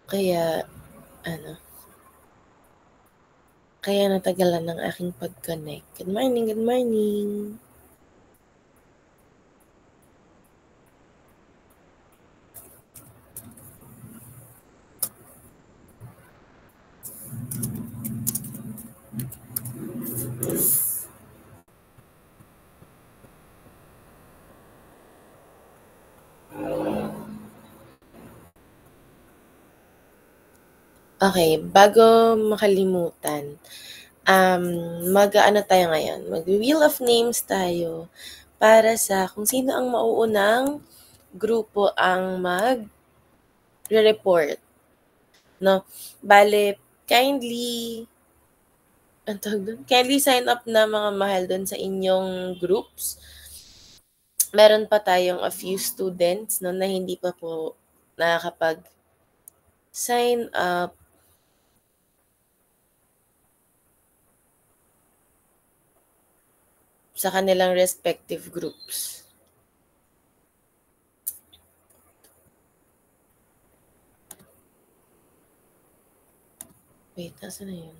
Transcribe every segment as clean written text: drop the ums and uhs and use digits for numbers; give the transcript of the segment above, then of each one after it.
Kaya kaya natagalan ng aking pag-connect. Good morning, good morning. Okay, bago makalimutan, mag-aano tayo ngayon, mag-wheel of names tayo para sa kung sino ang mauunang grupo ang mag-report, no? Bale, kindly sign up na mga mahal doon sa inyong groups. Meron pa tayong a few students no, na hindi pa po nakakapag-sign up. Sa kanilang respective groups. Wait, nasa na yun?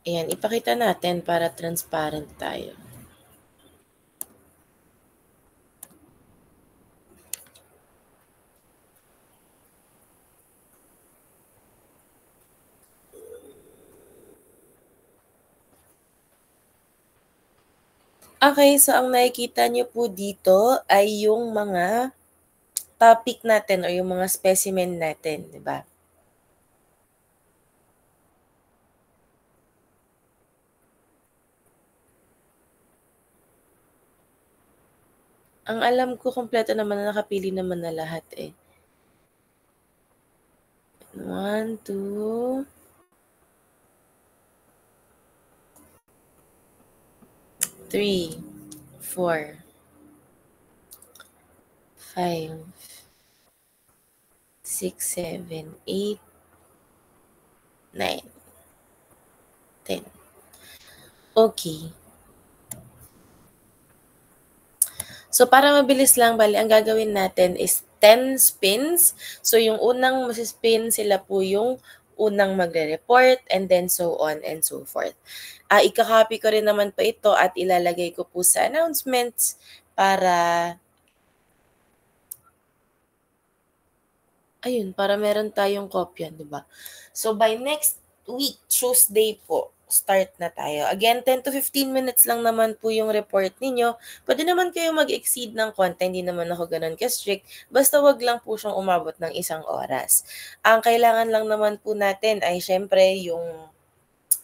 Ayan, ipakita natin para transparent tayo. Okay, so ang nakikita nyo po dito ay yung mga topic natin o yung mga specimen natin, di ba? Ang alam ko, kompleto naman na nakapili naman na lahat eh. 1, 2, 3, 4, 5, 6, 7, 8, 9, 10. Okay. So, para mabilis lang, bali, ang gagawin natin is 10 spins. So, yung unang masispin, sila po yung unang magre-report, and then so on and so forth. Ika-copy ko rin naman po ito at ilalagay ko po sa announcements para para meron tayong kopya, di ba? So, by next week, Tuesday po, start na tayo. Again, 10 to 15 minutes lang naman po yung report ninyo. Pwede naman kayo mag-exceed ng konti, hindi naman ako ganun ka-strict. Basta wag lang po siyang umabot ng 1 oras. Ang kailangan lang naman po natin ay syempre yung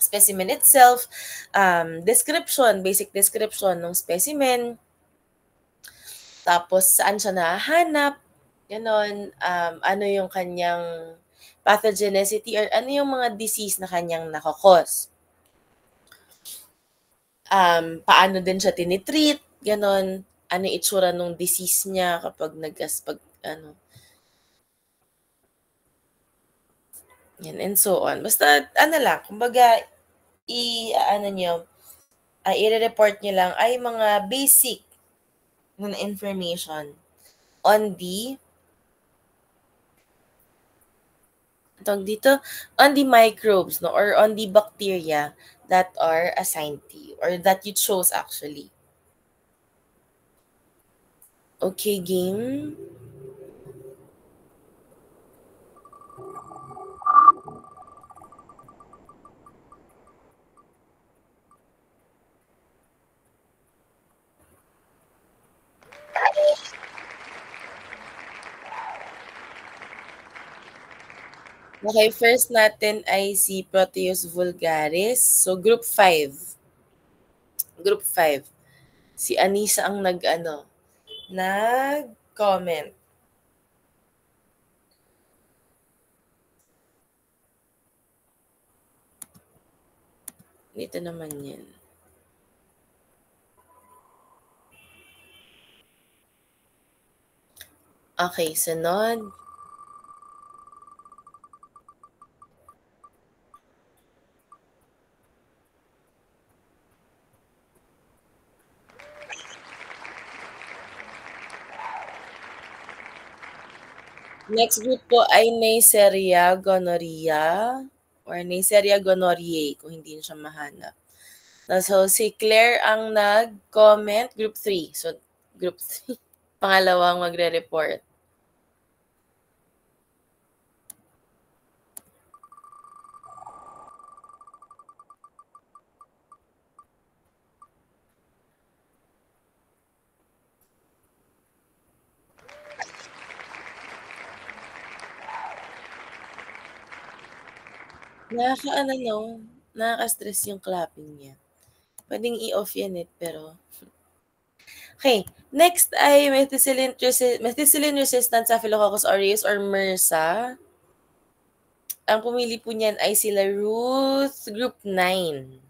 specimen itself, description, basic description ng specimen, tapos saan siya nahahanap, ganon, ano yung kanyang pathogenicity or ano yung mga disease na kanyang nakakos. Paano din siya tinitreat, ganon, ano yung itsura ng disease niya kapag yan, and so on. Basta, lang, kumbaga, i-report nyo lang ay mga basic na information on the on the microbes, no, or on the bacteria that are assigned to you or that you chose actually. Okay, game. Okay, first natin ay si Proteus vulgaris. So, group 5. Group 5. Si Anissa ang nag-comment. Dito naman yan. Okay, sunod. Next group po ay Neisseria gonorrhea or Neisseria gonorrhoeae kung hindi nyo siya mahanap. So, si Claire ang nag-comment, group 3. So, group 3. Pangalawang magre-report. Nakaka-stress yung clapping niya. Pwedeng i-off yan pero... Okay, next ay methicillin-resistant Staphylococcus aureus or MRSA. Ang pumili po niyan ay sila Ruth, group 9.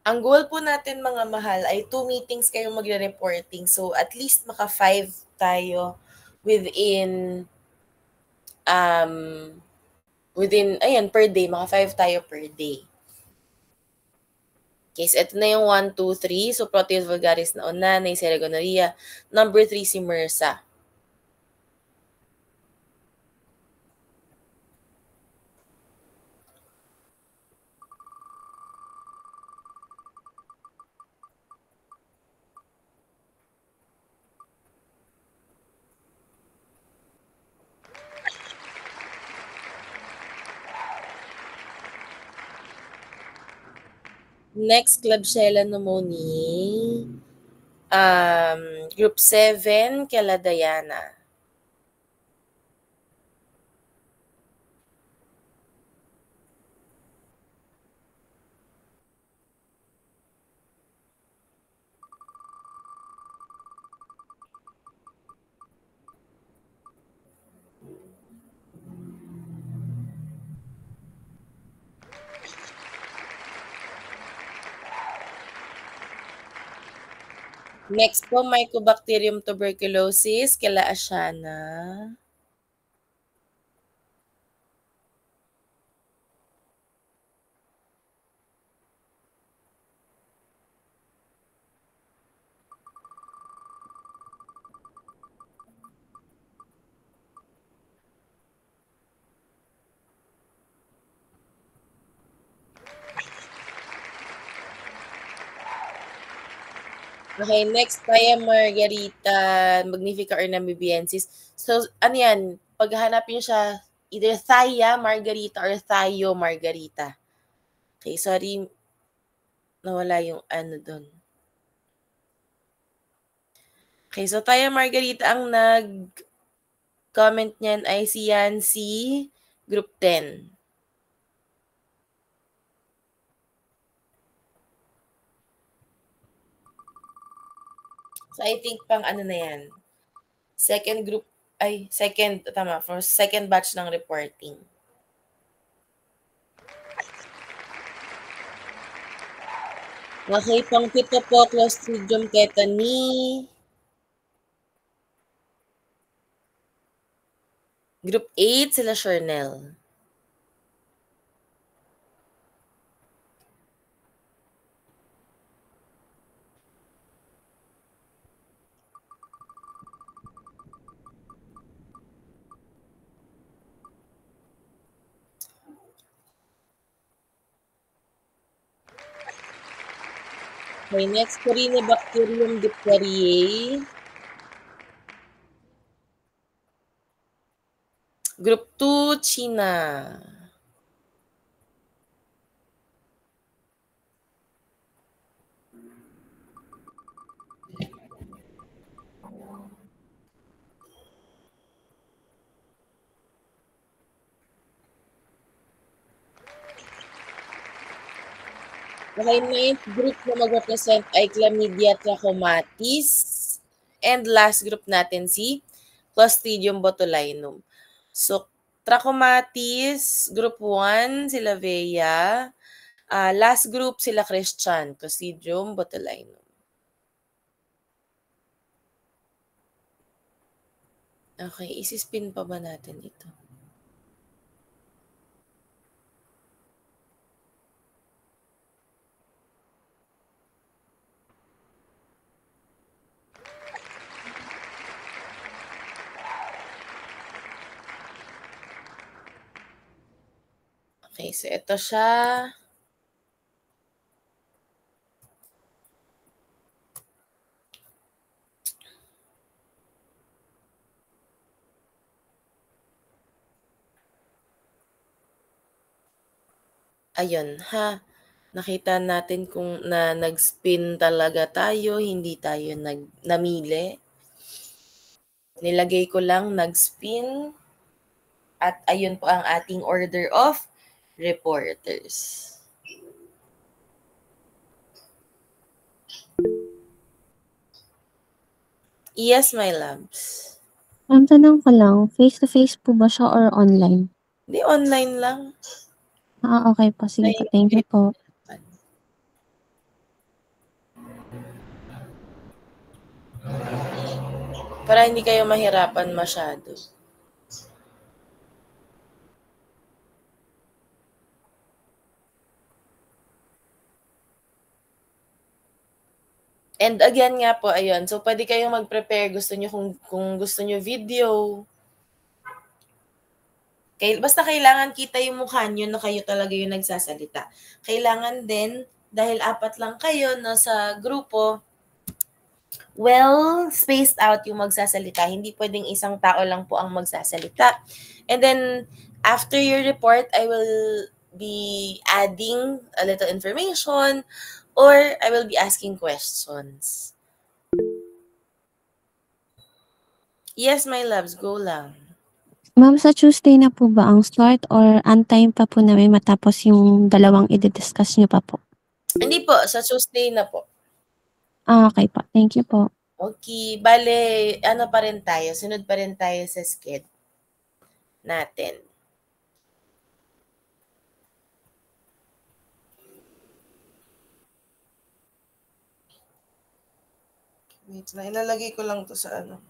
Ang goal po natin mga mahal ay 2 meetings kayo magre-reporting. So at least maka 5 tayo within um ayan per day, maka 5 tayo per day. Okay, so ito na yung 1, 2, 3. So Proteus vulgaris na una, Neisseria gonorrhea. Number 3 si MRSA. Next, Klebsiella pneumoniae. Group 7, kila Diana. Next po, Mycobacterium tuberculosis, kila Ashana. Okay, next tayo Margarita magnifica or nambibiensis. So, ano yan? Paghahanapin nyo siya, either Thaya Margarita or Thayo Margarita. Okay, sorry. Nawala yung doon. Okay, so Thaya Margarita ang nag-comment niyan ay si Yancy, group 10. So, I think pang na yan. For second batch ng reporting. Okay, pang pito po, Clostridium tetani. Group 8, sila Chernel. Okay, next, Corynebacterium diphtheriae. Group 2, China. Okay, ninth group na mag-represent ay Chlamydia trachomatis. And last group natin si Clostridium botulinum. So, trachomatis, group 1, sila Vea. Last group, sila Christian, Clostridium botulinum. Okay, isi-spin pa ba natin ito? Okay, so ito siya. Ayun, ha. Nakita natin kung nag-spin talaga tayo, hindi tayo namili. Nilagay ko lang nag-spin. At ayun po ang ating order of reporters. Yes, my loves. Tanong ko lang, face-to-face po ba siya or online? Hindi, online lang. Okay po. Sige po. Thank you po. Para hindi kayo mahirapan masyado. And again nga po, ayun. So, pwede kayong mag-prepare. Gusto nyo kung gusto nyo video. Basta kailangan kita yung mukha nyo na kayo talaga yung nagsasalita. Kailangan din, dahil 4 lang kayo no, sa grupo, well, spaced out yung magsasalita. Hindi pwedeng isang tao lang po ang magsasalita. And then, after your report, I will be adding a little information or I will be asking questions. Yes, my loves, go lang. Ma'am, sa Tuesday na po ba ang start or antayin pa po namin matapos yung dalawang i-discuss niyo pa po? Hindi po, sa Tuesday na po. Okay po. Thank you po. Okay, bale, ano pa rin tayo, sunod pa rin tayo sa sked natin. Wait na, ilalagay ko lang to sa ano.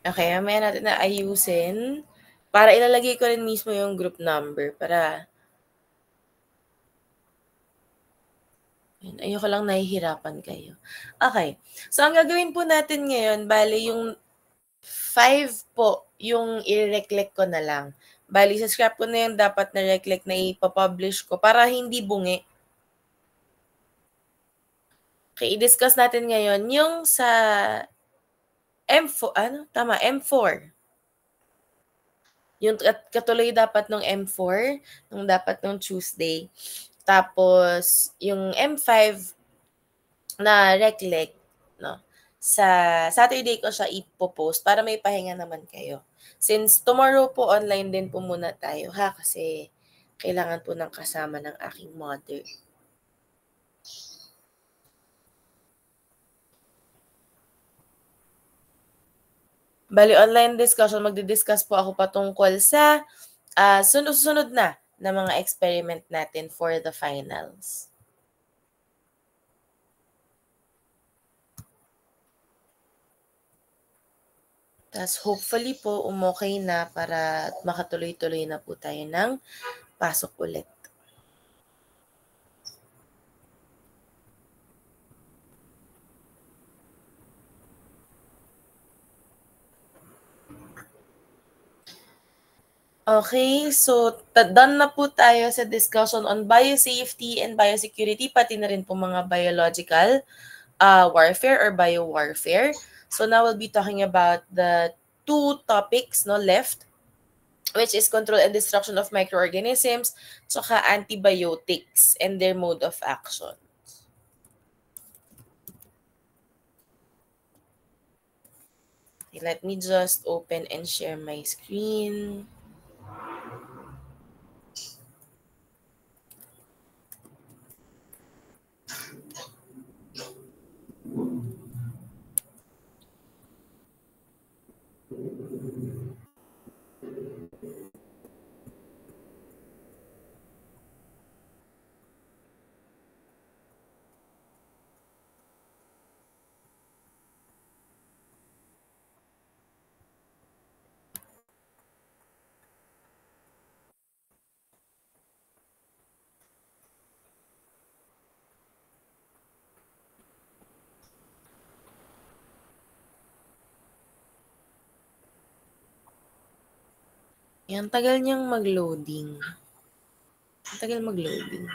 Okay, mamaya natin na ayusin para ilalagay ko rin mismo yung group number para ayoko lang nahihirapan kayo. Okay, so ang gagawin po natin ngayon, bali yung 5 po yung i-recollect ko na lang. Bali, sa scrap ko na yung dapat na recollect na ipapublish ko para hindi bungi. Okay, i-discuss natin ngayon yung sa M4, M4. Yung katuloy dapat ng M4, nung dapat ng Tuesday. Tapos, yung M5 na recollect, no? Sa Saturday ko siya ipopost para may pahinga naman kayo. Since tomorrow po online din po muna tayo ha kasi kailangan po ng kasama ng aking mother. Bali online discussion, magdi-discuss po ako patungkol sa sunod-sunod na mga experiment natin for the finals. Tapos hopefully po umokay na para makatuloy-tuloy na po tayo ng pasok ulit. Okay, so done na po tayo sa discussion on biosafety and biosecurity, pati na rin po mga biological warfare or biowarfare. So now we'll be talking about the two topics no left, which is control and destruction of microorganisms, tsaka antibiotics and their mode of action. Okay, let me just open and share my screen. Yan, tagal niyang mag-loading. Tagal mag-loading.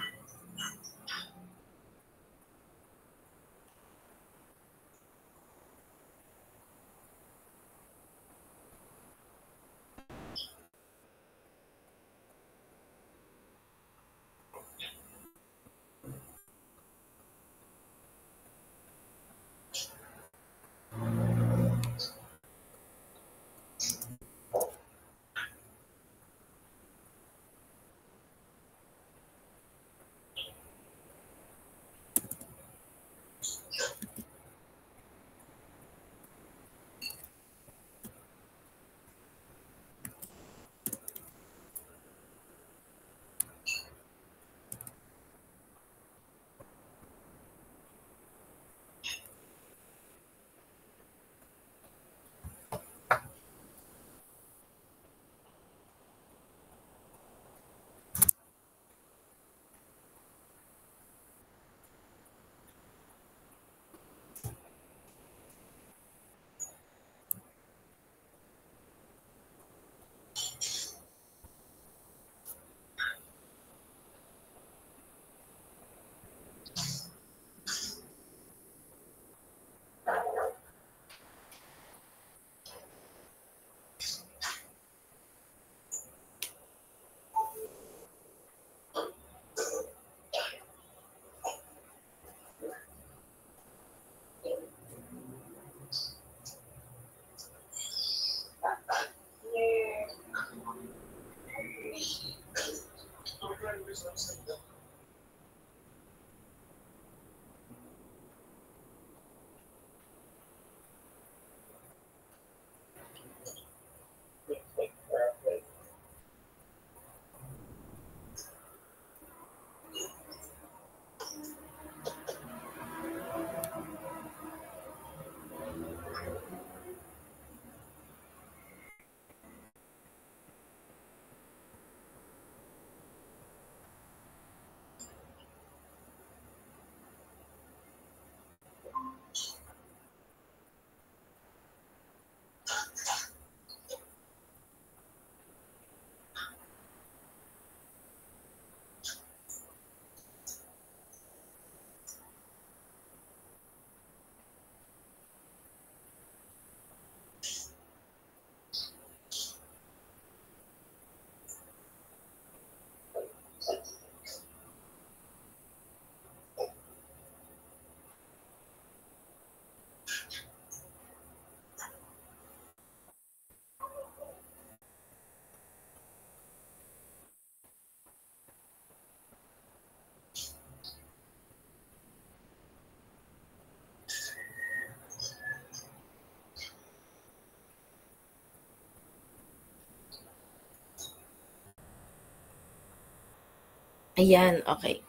Ayan, okay.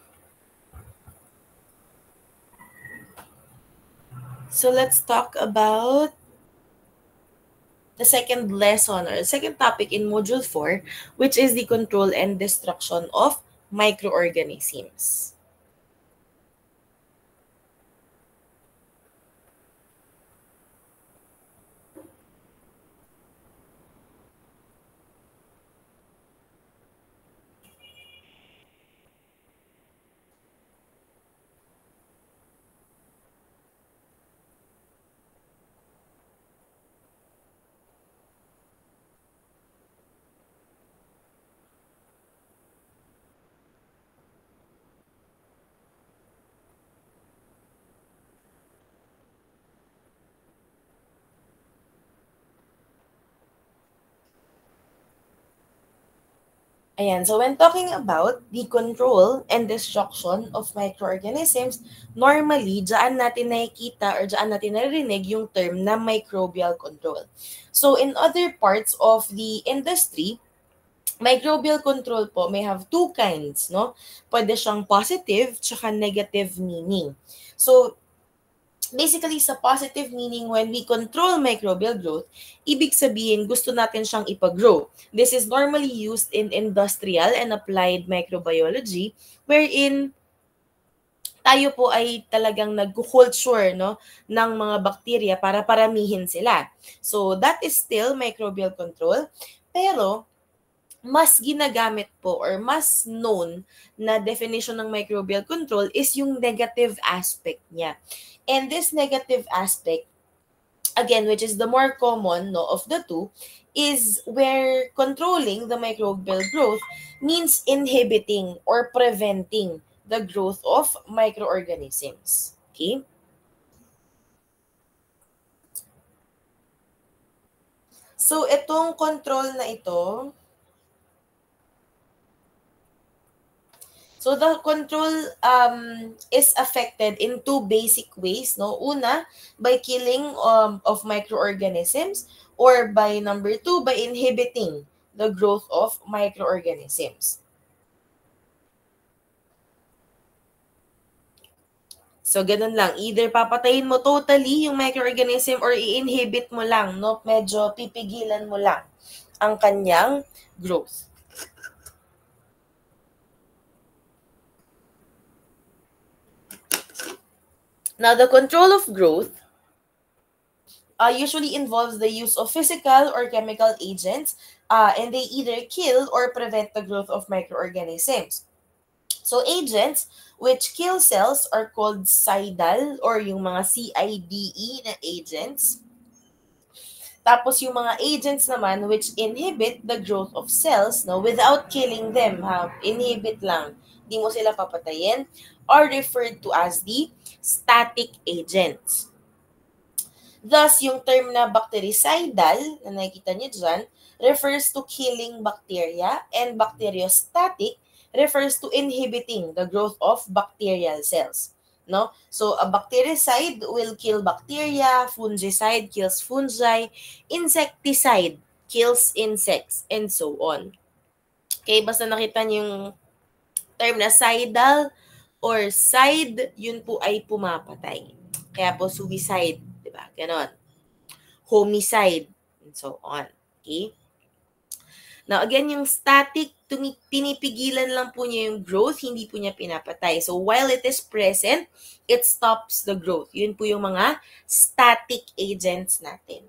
So let's talk about the second lesson or the second topic in Module 4, which is the control and destruction of microorganisms. Ayan, so when talking about the control and destruction of microorganisms, normally, dyan natin nakikita or dyan natin narinig yung term na microbial control. So in other parts of the industry, microbial control po may have two kinds, no? Pwede siyang positive tsaka negative meaning. So basically, sa positive meaning, when we control microbial growth, ibig sabihin gusto natin siyang ipagrow. This is normally used in industrial and applied microbiology, wherein tayo po ay talagang nag-culture, no, ng mga bakterya para paramihin sila. So that is still microbial control, pero mas ginagamit po or mas known na definition ng microbial control is yung negative aspect niya. And this negative aspect, again, which is the more common, no, of the two, is where controlling the microbial growth means inhibiting or preventing the growth of microorganisms. Okay? So, itong control na ito, so the control is affected in two basic ways. No? Una, by killing of microorganisms, or by number two, by inhibiting the growth of microorganisms. So, ganun lang. Either papatayin mo totally yung microorganism or i-inhibit mo lang, no? Medyo pipigilan mo lang ang kanyang growth. Now, the control of growth usually involves the use of physical or chemical agents, and they either kill or prevent the growth of microorganisms. So, agents which kill cells are called cidal or yung mga CIDE na agents. Tapos yung mga agents naman which inhibit the growth of cells, no, without killing them, inhibit lang, di mo sila papatayin, are referred to as the static agents. Thus, yung term na bactericidal, na nakikita niyo dyan, refers to killing bacteria, and bacteriostatic refers to inhibiting the growth of bacterial cells. No? So, a bactericide will kill bacteria, fungicide kills fungi, insecticide kills insects, and so on. Okay, basta nakita niyo yung term na cidal or side, yun po ay pumapatay. Kaya po suicide, di ba? Ganon. Homicide, and so on. Okay? Now, again, yung static, pinipigilan lang po niya yung growth, hindi po niya pinapatay. So, while it is present, it stops the growth. Yun po yung mga static agents natin.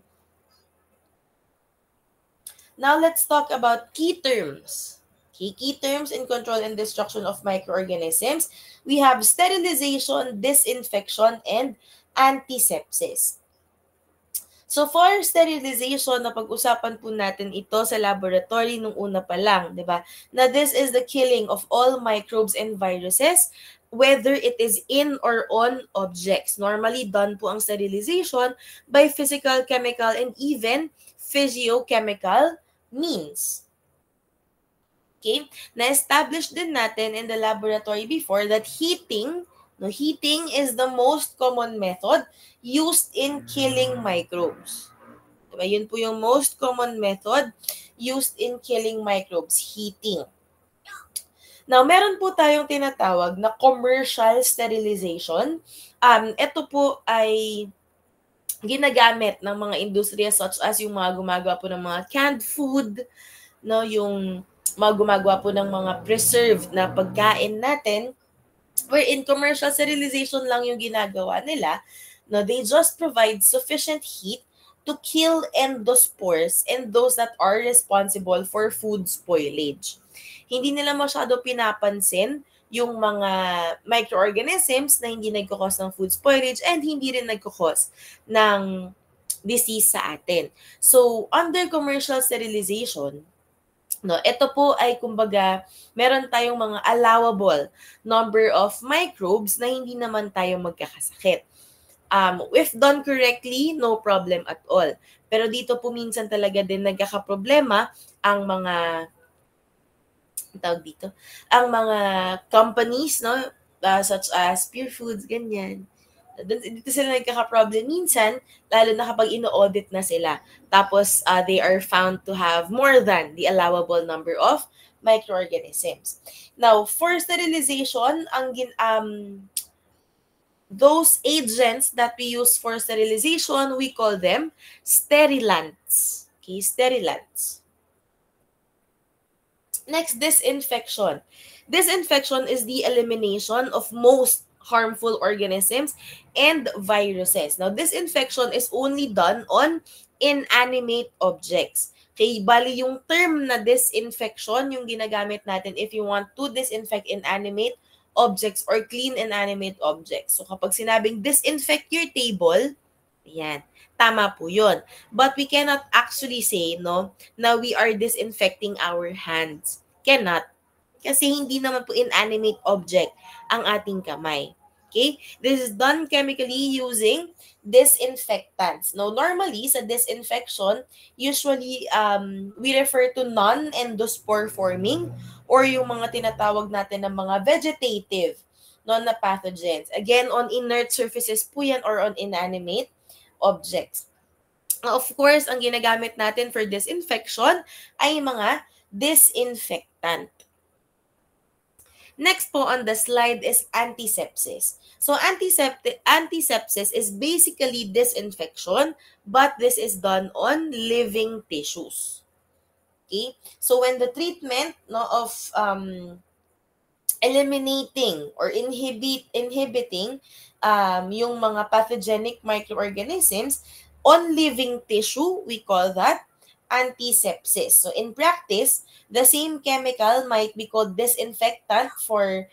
Now, let's talk about key terms. Okay, key terms in control and destruction of microorganisms. We have sterilization, disinfection, and antisepsis. So for sterilization, napag-usapan po natin ito sa laboratory nung una pa lang, di ba? Na this is the killing of all microbes and viruses, whether it is in or on objects. Normally done po ang sterilization by physical, chemical, and even physiochemical means. Okay? Na-establish din natin in the laboratory before that heating is the most common method used in killing microbes. Diba? Yun po yung most common method used in killing microbes, heating. Now, meron po tayong tinatawag na commercial sterilization. Ito po ay ginagamit ng mga industriya such as yung mga gumagawa po ng mga canned food, no, yung mga gumagawa po ng mga preserved na pagkain natin, wherein commercial sterilization lang yung ginagawa nila. No, they just provide sufficient heat to kill endospores and those that are responsible for food spoilage. Hindi nila masyado pinapansin yung mga microorganisms na hindi nagkakos ng food spoilage and hindi rin nagkakos ng disease sa atin. So, under commercial sterilization, no, ito po ay kumbaga meron tayong mga allowable number of microbes na hindi naman tayo magkakasakit. If done correctly, no problem at all. Pero dito po minsan talaga din nagkakaproblema ang mga tawag dito, ang mga companies, no, such as Pure Foods, ganyan. Dito sila nagkaka-problem minsan, lalo na kapag ino-audit na sila. Tapos, they are found to have more than the allowable number of microorganisms. Now, for sterilization, those agents that we use for sterilization, we call them sterilants. Okay, sterilants. Next, disinfection. Disinfection is the elimination of most harmful organisms and viruses. Now, disinfection is only done on inanimate objects. Okay, bali yung term na disinfection, yung ginagamit natin if you want to disinfect inanimate objects or clean inanimate objects. So, kapag sinabing disinfect your table, yan, tama po yun. But we cannot actually say, no, na we are disinfecting our hands. Cannot. Kasi hindi naman po inanimate object ang ating kamay. Okay? This is done chemically using disinfectants. Now, normally, sa disinfection, usually, we refer to non-endospore forming or yung mga tinatawag natin ng mga vegetative na pathogens. Again, on inert surfaces po yan or on inanimate objects. Of course, ang ginagamit natin for disinfection ay mga disinfectant. Next po on the slide is antisepsis. So antisepsis is basically disinfection, but this is done on living tissues. Okay? So when the treatment of eliminating or inhibiting yung mga pathogenic microorganisms on living tissue, we call that antisepsis. So in practice, the same chemical might be called disinfectant for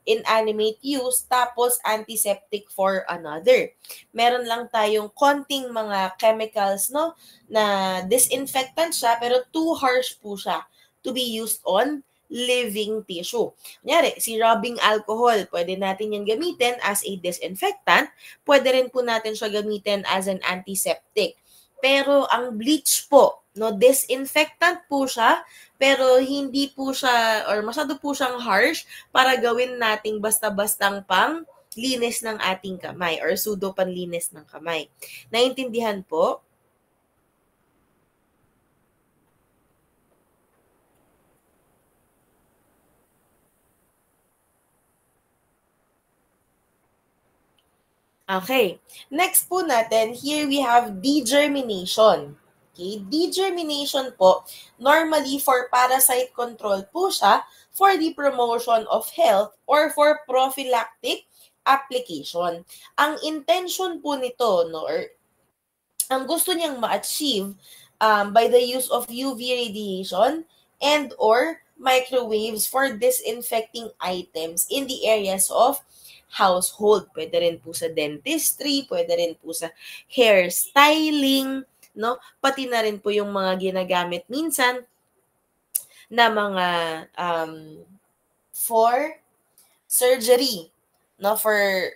inanimate use, tapos antiseptic for another. Meron lang tayong konting mga chemicals, no, na disinfectant siya, pero too harsh po siya to be used on living tissue. Kunyari, si rubbing alcohol, pwede natin yan gamitin as a disinfectant. Pwede rin po natin siya gamitin as an antiseptic. Pero ang bleach po, no, disinfectant po siya, pero hindi po siya, or masyado po siyang harsh para gawin nating basta-bastang pang linis ng ating kamay or pseudo panlinis ng kamay. Naintindihan po? Okay. Next po natin, here we have degermination. Okay, degermination po, normally for parasite control po siya for the promotion of health or for prophylactic application. Ang intention po nito, no, or ang gusto niyang ma-achieve by the use of UV radiation and or microwaves for disinfecting items in the areas of household. Pwede rin po sa dentistry, pwede rin po sa hair styling, no? Pati na rin po yung mga ginagamit minsan na mga for surgery, no? For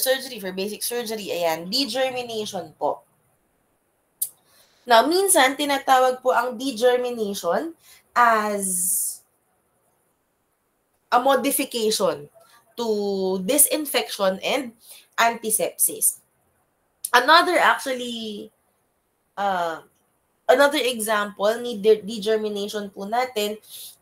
surgery, for basic surgery, ayan, degermination po. Now, minsan, tinatawag po ang degermination as a modification to disinfection and antisepsis. Another example ni degermination po natin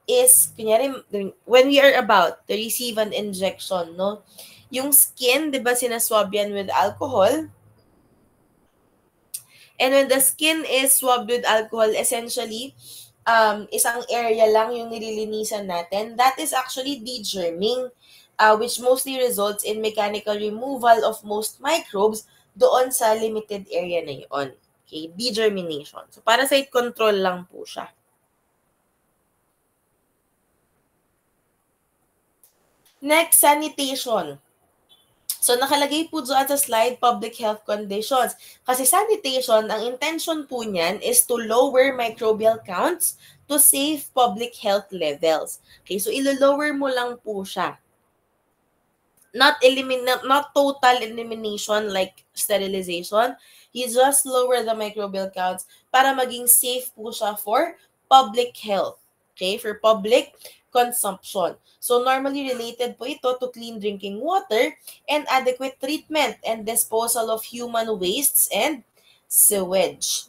is, kunyari, when we are about to receive an injection, no? Yung skin, di ba, sinaswab yan with alcohol? And when the skin is swabbed with alcohol, essentially, isang area lang yung nililinisan natin. That is actually degerming, which mostly results in mechanical removal of most microbes doon sa limited area na yun. Okay, degermination. So, parasite control lang po siya. Next, sanitation. So, nakalagay po dyan sa slide, public health conditions. Kasi sanitation, ang intention po niyan is to lower microbial counts to save public health levels. Okay, so ilo-lower mo lang po siya. Not total elimination like sterilization. You just lower the microbial counts para maging safe po siya for public health. Okay, for public consumption. So normally related po ito to clean drinking water and adequate treatment and disposal of human wastes and sewage.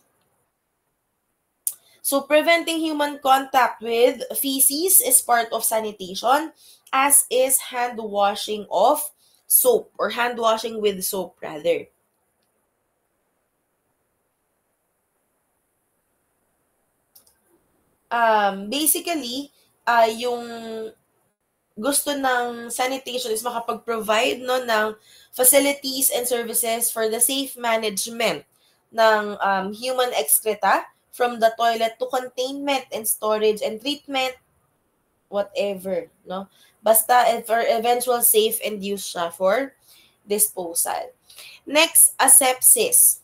So preventing human contact with feces is part of sanitation, as is hand washing of soap or hand washing with soap rather. Basically, yung gusto ng sanitation is makapag-provide no ng facilities and services for the safe management ng human excreta from the toilet to containment and storage and treatment, whatever, no? Basta for eventual safe and use siya for disposal. Next, asepsis.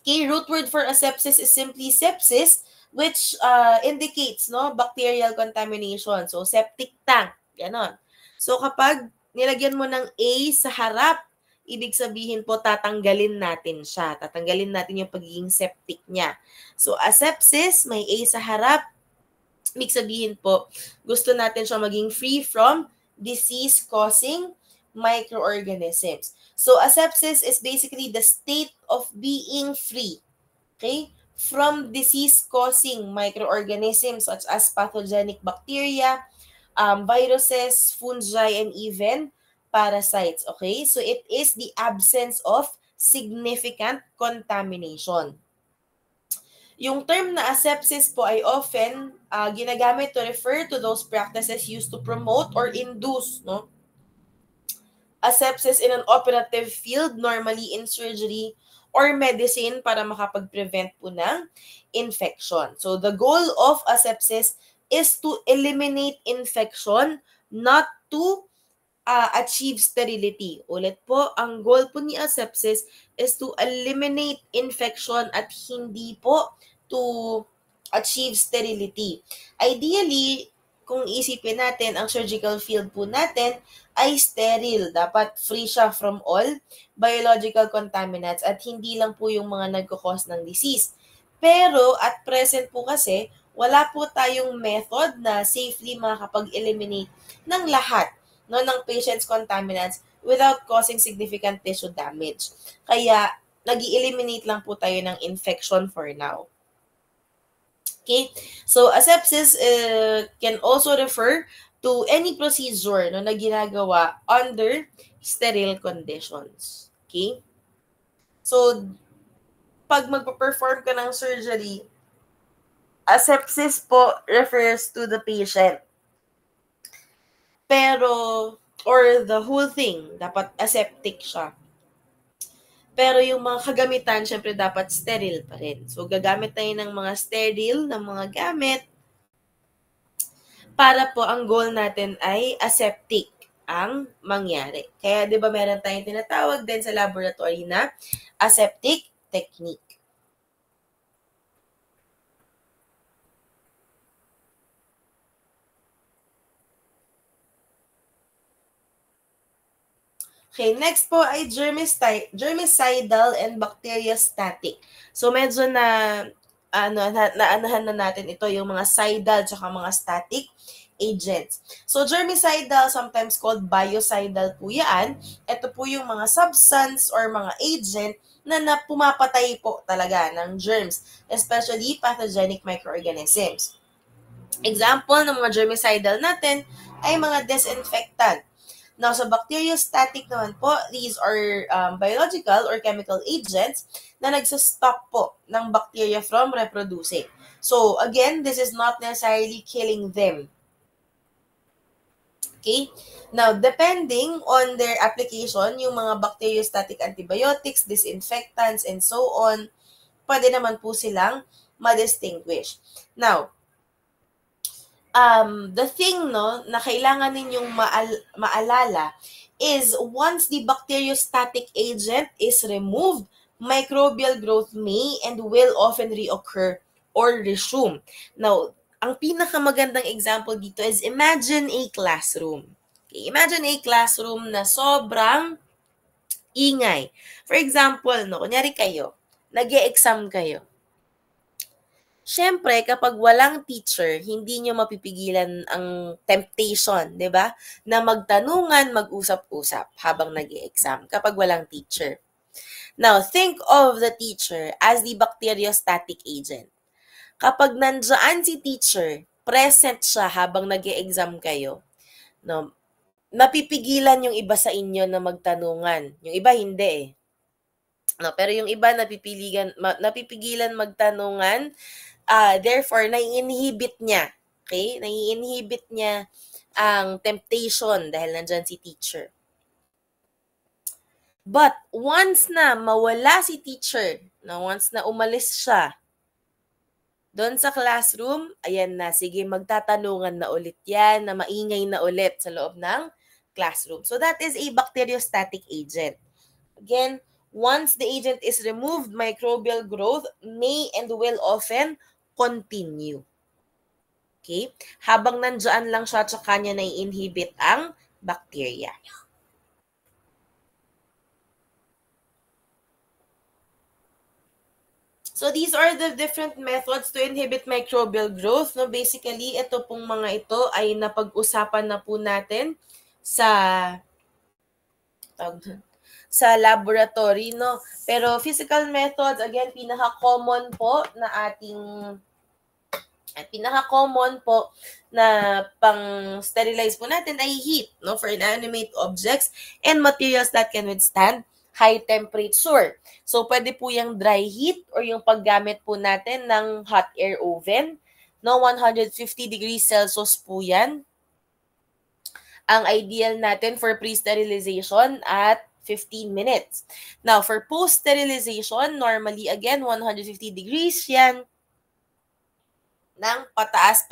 Okay, root word for asepsis is simply sepsis, which indicates no bacterial contamination. So, septic tank. Ganon. So, kapag nilagyan mo ng A sa harap, ibig sabihin po tatanggalin natin siya. Tatanggalin natin yung pagiging septic niya. So, asepsis, may A sa harap, ibig sabihin po, gusto natin siya maging free from disease-causing microorganisms. So, asepsis is basically the state of being free, okay, from disease-causing microorganisms such as pathogenic bacteria, viruses, fungi, and even parasites, okay? So, it is the absence of significant contamination. Yung term na asepsis po ay often ginagamit to refer to those practices used to promote or induce no asepsis in an operative field, normally in surgery or medicine para makapag-prevent po ng infection. So the goal of asepsis is to eliminate infection, not to achieve sterility. Ulit po, ang goal po ni asepsis is to eliminate infection at hindi po to achieve sterility. Ideally, kung isipin natin, ang surgical field po natin ay sterile. Dapat free siya from all biological contaminants at hindi lang po yung mga nagkakos ng disease. Pero at present po kasi, wala po tayong method na safely makakapag-eliminate ng lahat no, ng patient's contaminants without causing significant tissue damage. Kaya, nag-eliminate lang po tayo ng infection for now. Okay? So, asepsis can also refer to any procedure no, na ginagawa under sterile conditions. Okay? So, pag magpa-perform ka ng surgery, asepsis po refers to the patient. Pero, or the whole thing, dapat aseptic siya. Pero yung mga kagamitan, syempre dapat sterile pa rin. So, gagamit tayo ng mga sterile na mga gamit para po ang goal natin ay aseptic ang mangyari. Kaya, di ba meron tayong tinatawag din sa laboratory na aseptic technique. Okay, next po ay germicidal and bacteriostatic. So medyo naanahan na natin ito yung mga cidal at mga static agents. So germicidal, sometimes called biocidal po yan. Ito po yung mga substance or mga agent na pumapatay po talaga ng germs, especially pathogenic microorganisms. Example ng mga germicidal natin ay mga disinfectant. Now, sa bacteriostatic naman po, these are biological or chemical agents na nagsastop po ng bacteria from reproducing. So, again, this is not necessarily killing them. Okay? Now, depending on their application, yung mga bacteriostatic antibiotics, disinfectants, and so on, pwede naman po silang ma-distinguish. Now, the thing no na kailangan ninyong maalala is once the bacteriostatic agent is removed, microbial growth may and will often reoccur or resume. Now, ang pinakamagandang example dito is imagine a classroom. Okay, imagine a classroom na sobrang ingay. For example, no, kunyari kayo, nag-e-exam kayo. Siyempre, kapag walang teacher, hindi nyo mapipigilan ang temptation, di ba? Na magtanungan, mag-usap-usap habang nag-i-exam kapag walang teacher. Now, think of the teacher as the bacteriostatic agent. Kapag nandiyan si teacher, present siya habang nag-i-exam kayo, no, napipigilan yung iba sa inyo na magtanungan. Yung iba hindi eh. No, pero yung iba napipigilan magtanungan, therefore nai-inhibit niya. Okay? Nai-inhibit niya ang temptation dahil nandyan si teacher. But once na mawala si teacher, once na umalis siya doon sa classroom, ayan na, sige, magtatanungan na ulit yan, na maingay na ulit sa loob ng classroom. So that is a bacteriostatic agent. Again, once the agent is removed, microbial growth may and will often continue. Okay? Habang nandiyan lang siya, tsaka niya na-inhibit ang bacteria. So these are the different methods to inhibit microbial growth. No, basically, ito pong mga ito ay napag-usapan na po natin sa laboratory, no. Pero physical methods, again, pinaka-common po na pang-sterilize po natin ay heat, no, for inanimate objects and materials that can withstand high temperature. So, pwede po yung dry heat or yung paggamit po natin ng hot air oven. No, 150 degrees Celsius po yan. Ang ideal natin for pre-sterilization at 15 minutes. Now, for post-sterilization, normally, again, 150 degrees yan ng pataas.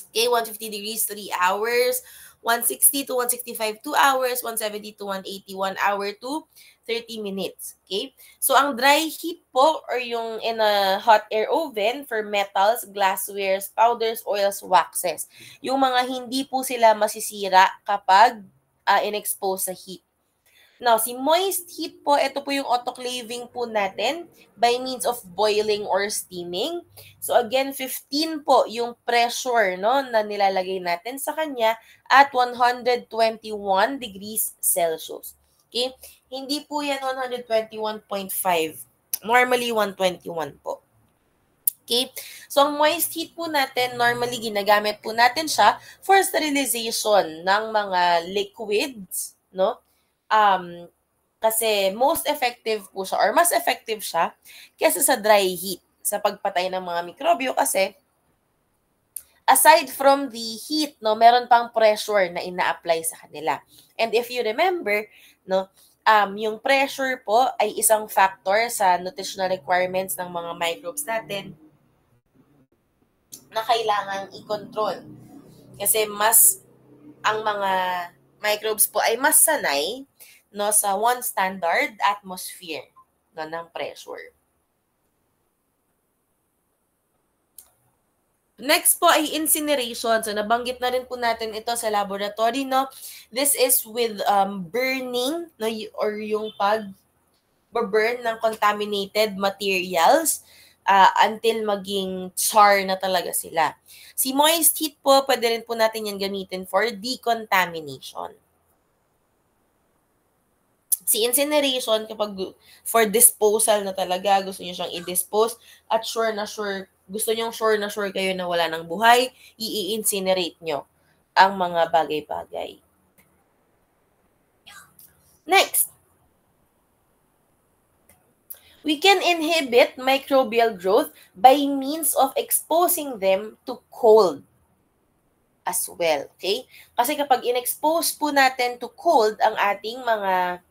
Okay, 150 degrees, 3 hours. 160 to 165, 2 hours, 170 to 180, 1 hour to 30 minutes. Okay? So, ang dry heat po or yung in a hot air oven for metals, glasswares, powders, oils, waxes. Yung mga hindi po sila masisira kapag in-expose sa heat. Now, si moist heat po, ito po yung autoclaving po natin by means of boiling or steaming. So again, 15 po yung pressure, no, na nilalagay natin sa kanya at 121 degrees Celsius. Okay? Hindi po yan 121.5. Normally, 121 po. Okay? So, ang moist heat po natin, normally ginagamit po natin siya for sterilization ng mga liquids, no? Kasi most effective po siya or mas effective siya kaysa sa dry heat sa pagpatay ng mga mikrobyo kasi aside from the heat, no, meron pang pressure na ina-apply sa kanila. And if you remember, no, yung pressure po ay isang factor sa nutritional requirements ng mga microbes natin na kailangang i-control. Kasi ang mga microbes po ay mas sanay, no, sa 1 standard atmosphere, no, ng pressure. Next po ay incineration. So, nabanggit na rin po natin ito sa laboratory, no? This is with burning, no, or yung pag-burn ng contaminated materials until maging char na talaga sila. Si moist heat po, pwede rin po natin yan gamitin for decontamination. Si incineration, kapag for disposal na talaga, gusto nyo siyang i-dispose at gusto nyo sure kayo na wala ng buhay, i-incinerate nyo ang mga bagay-bagay. Next, we can inhibit microbial growth by means of exposing them to cold as well. Okay? Kasi kapag in-expose po natin to cold ang ating mga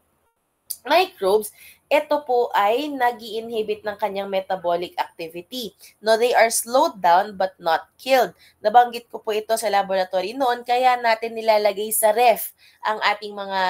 microbes, ito po ay nag-i-inhibit ng kanyang metabolic activity. No, they are slowed down but not killed. Nabanggit ko po ito sa laboratory noon, kaya natin nilalagay sa ref ang ating mga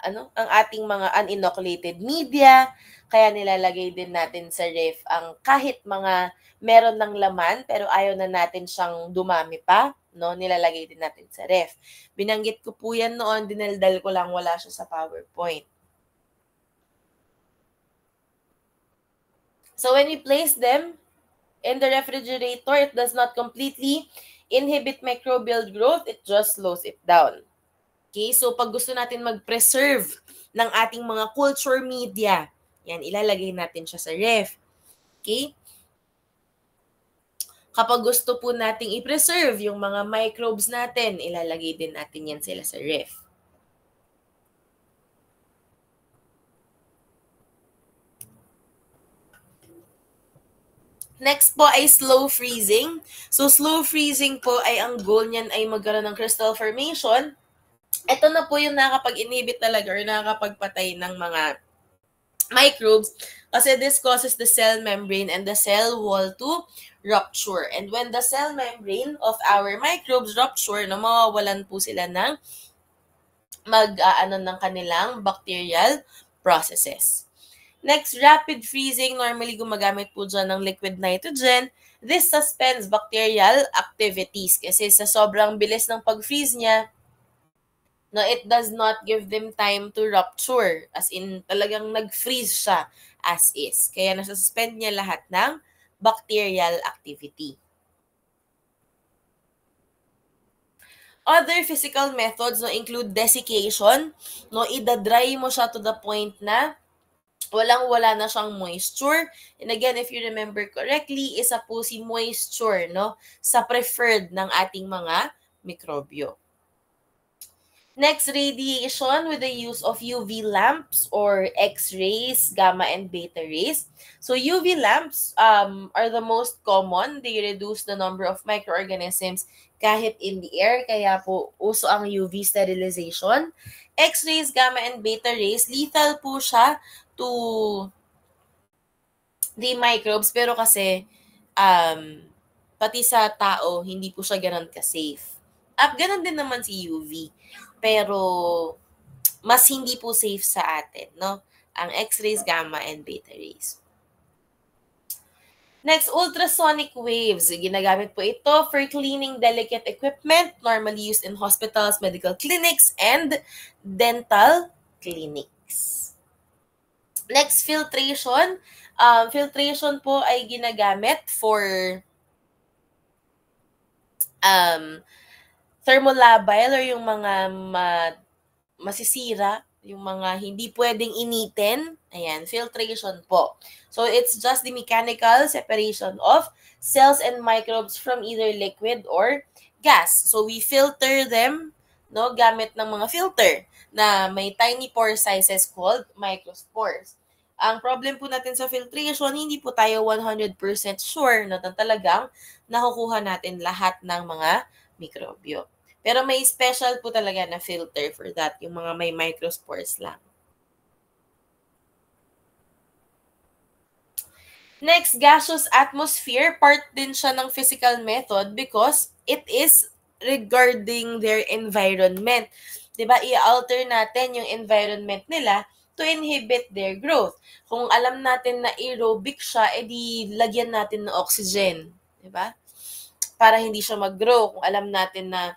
ang ating mga uninoculated media, kaya nilalagay din natin sa ref ang kahit mga meron ng laman pero ayaw na natin siyang dumami pa, no, nilalagay din natin sa ref. Binanggit ko po yan noon, dinaldal ko lang, wala siya sa PowerPoint. So when we place them in the refrigerator, it does not completely inhibit microbial growth, it just slows it down. Okay, so pag gusto natin mag-preserve ng ating mga culture media, yan, ilalagay natin siya sa ref. Okay? Kapag gusto po nating i-preserve yung mga microbes natin, ilalagay din natin yan sila sa ref. Next po ay slow freezing. So slow freezing po ay ang goal niyan ay magkaroon ng crystal formation. Ito na po yung nakakapag-inhibit talaga or nakakapagpatay ng mga microbes kasi this causes the cell membrane and the cell wall to rupture. And when the cell membrane of our microbes rupture, na mawawalan po sila ng ng kanilang bacterial processes. Next, rapid freezing. Normally, gumagamit po dyan ng liquid nitrogen. This suspends bacterial activities kasi sa sobrang bilis ng pag-freeze niya, no, it does not give them time to rupture. As in, talagang nag-freeze siya as is. Kaya nasuspend niya lahat ng bacterial activity. Other physical methods no include desiccation, no, ida-dry mo siya to the point na walang-wala na siyang moisture. And again, if you remember correctly, isa po si moisture, no, sa preferred ng ating mga mikrobyo. Next, radiation with the use of UV lamps or X-rays, gamma and beta rays. So UV lamps are the most common. They reduce the number of microorganisms kahit in the air. Kaya po uso ang UV sterilization. X-rays, gamma and beta rays, lethal po siya to the microbes. Pero kasi pati sa tao, hindi po siya ganun ka-safe. At ganun din naman si UV. Pero mas hindi po safe sa atin, no? Ang X-rays, gamma, and beta rays. Next, ultrasonic waves. Ginagamit po ito for cleaning delicate equipment, normally used in hospitals, medical clinics, and dental clinics. Next, filtration. Filtration po ay ginagamit for thermolabile or yung mga masisira, yung mga hindi pwedeng initin. Ayan, filtration po. So, it's just the mechanical separation of cells and microbes from either liquid or gas. So, we filter them, no, gamit ng mga filter na may tiny pore sizes called microspores. Ang problem po natin sa filtration, hindi po tayo 100% sure na talagang nakukuha natin lahat ng mga mikrobyo. Pero may special po talaga na filter for that, yung mga may microspores lang. Next, gaseous atmosphere, part din siya ng physical method because it is regarding their environment. Diba, i-alter natin yung environment nila to inhibit their growth. Kung alam natin na aerobic siya, edi lagyan natin ng oxygen. Diba? Para hindi siya mag-grow. Kung alam natin na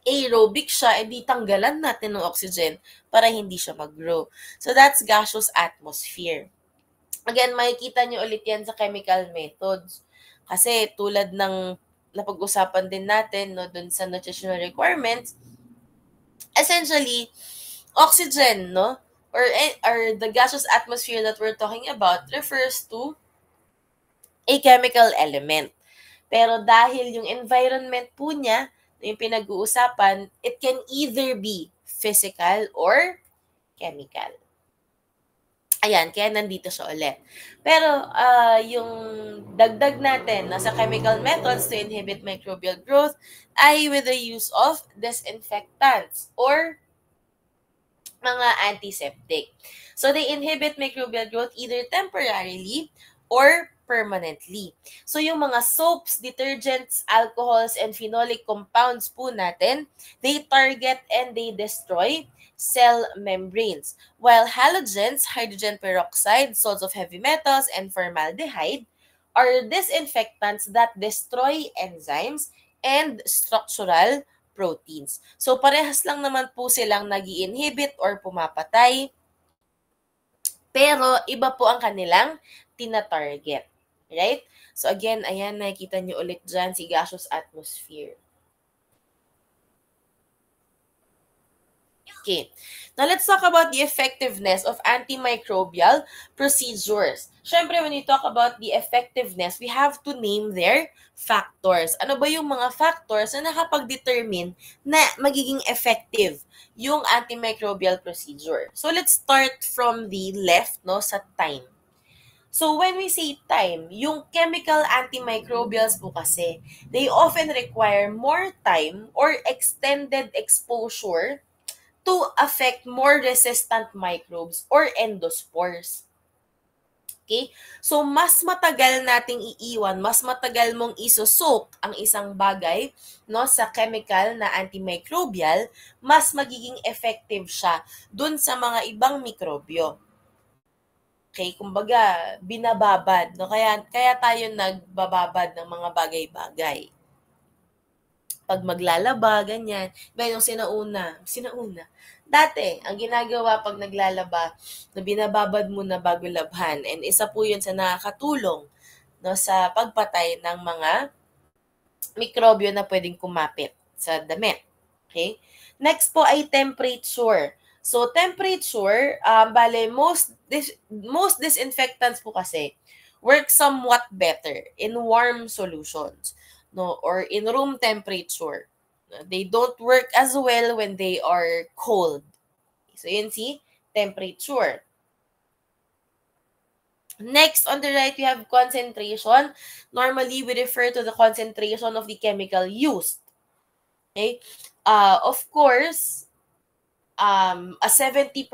aerobic siya, edi tanggalan natin ng oxygen para hindi siya mag-grow. So that's gaseous atmosphere. Again, makikita nyo ulit yan sa chemical methods. Kasi tulad ng napag-usapan din natin no, dun sa nutritional requirements, essentially, oxygen, no, or the gaseous atmosphere that we're talking about refers to a chemical element. Pero dahil yung environment po niya, yung pinag-uusapan, it can either be physical or chemical. Ayan, kaya nandito siya ulit. Pero yung dagdag natin sa chemical methods to inhibit microbial growth ay with the use of disinfectants or mga antiseptic. So they inhibit microbial growth either temporarily or permanently. So yung mga soaps, detergents, alcohols, and phenolic compounds po natin, they target and they destroy cell membranes. While halogens, hydrogen peroxide, salts of heavy metals, and formaldehyde are disinfectants that destroy enzymes and structural proteins. So parehas lang naman po silang nag-i-inhibit or pumapatay Pero iba po ang kanilang tina-target. Right? So again, ayan, nakikita nyo ulit dyan si gaseous atmosphere. Okay. Now, let's talk about the effectiveness of antimicrobial procedures. Siyempre, when we talk about the effectiveness, we have to name their factors. Ano ba yung mga factors na nakapag-determine na magiging effective yung antimicrobial procedure? So, let's start from the left, no, sa time. So, when we say time, yung chemical antimicrobials po kasi, they often require more time or extended exposure to affect more resistant microbes or endospores. Okay? So, mas matagal nating iiwan, mas matagal mong isusok ang isang bagay no, sa chemical na antimicrobial, mas magiging effective siya dun sa mga ibang mikrobyo. Okay, kumbaga, binababad. No? Kaya tayo nagbababad ng mga bagay-bagay. Pag maglalaba, ganyan. Ba yung sinauna. Dati, ang ginagawa pag naglalaba, na binababad mo na bago labhan. And isa po yun sa nakakatulong no, sa pagpatay ng mga mikrobyo na pwedeng kumapit sa damit. Okay? Next po ay temperature. So, temperature, bale, most disinfectants po kasi work somewhat better in warm solutions, no, or in room temperature. They don't work as well when they are cold. So, yun si temperature. Next, on the right, we have concentration. Normally, we refer to the concentration of the chemical used. Okay? Of course, a 70%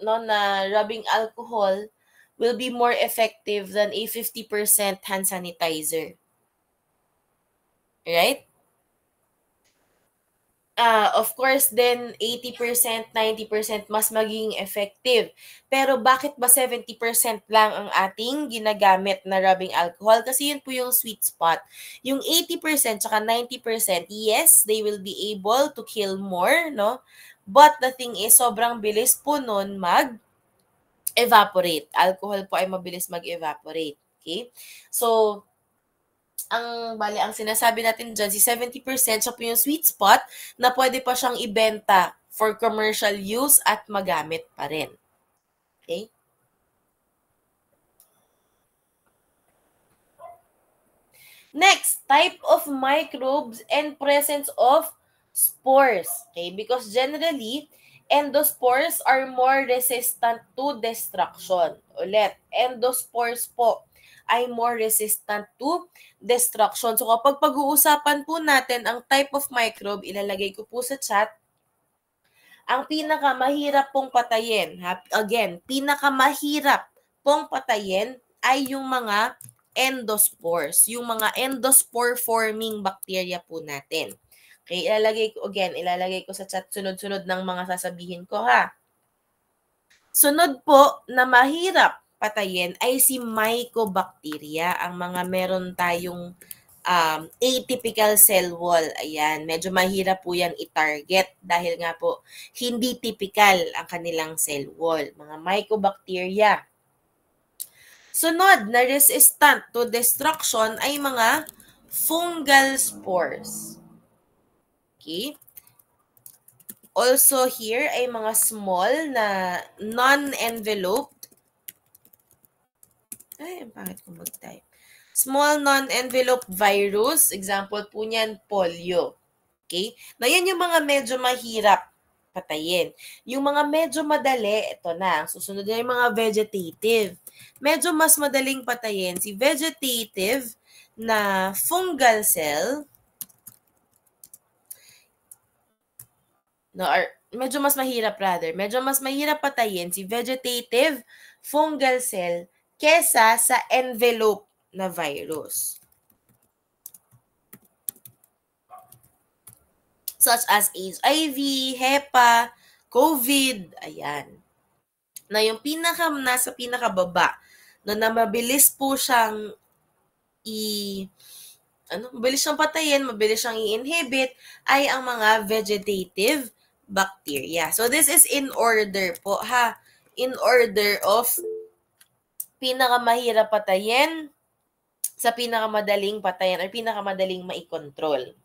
no, na rubbing alcohol will be more effective than a 50% hand sanitizer. Right? Of course, then 80%, 90% mas magiging effective. Pero bakit ba 70% lang ang ating ginagamit na rubbing alcohol? Kasi yun po yung sweet spot. Yung 80% tsaka 90%, yes, they will be able to kill more, no? But the thing is, sobrang bilis po nun mag-evaporate. Alcohol po ay mabilis mag-evaporate. Okay? So, ang sinasabi natin dyan, si 70% siya po yung sweet spot na pwede pa siyang ibenta for commercial use at magamit pa rin. Okay? Next, type of microbes and presence of spores. Okay? Because generally, endospores are more resistant to destruction. Ulit, endospores po ay more resistant to destruction. So kapag pag-uusapan po natin ang type of microbe, ilalagay ko po sa chat, ang pinakamahirap pong patayin, again, pinakamahirap pong patayin ay yung mga endospores, yung mga endospore forming bacteria po natin. Okay, ilalagay ko sa chat sunod-sunod ng mga sasabihin ko ha. Sunod po na mahirap patayin ay si mycobacteria, ang mga meron tayong atypical cell wall. Ayan, medyo mahirap po yan i-target dahil nga po hindi typical ang kanilang cell wall, mga mycobacteria. Sunod na resistant to destruction ay mga fungal spores. Okay? Also here ay mga small na non-enveloped. Ay, bakit ko mag-type? Small non-enveloped virus, example po niyan, polio. Okay? Na yan yung mga medyo mahirap patayin. Yung mga medyo madali, ito na, susunod na yung mga vegetative. Medyo mas madaling patayin si vegetative na fungal cell, no, or medyo mas mahirap patayin si vegetative fungal cell kesa sa envelope na virus. Such as HIV, HEPA, COVID, ayan. Na yung nasa pinakababa, no, na mabilis po siyang mabilis siyang patayin, mabilis siyang i-inhibit, ay ang mga vegetative bacteria. So this is in order po ha. in order of pinakamahirap patayin sa pinakamadaling patayan or pinakamadaling maikontrol.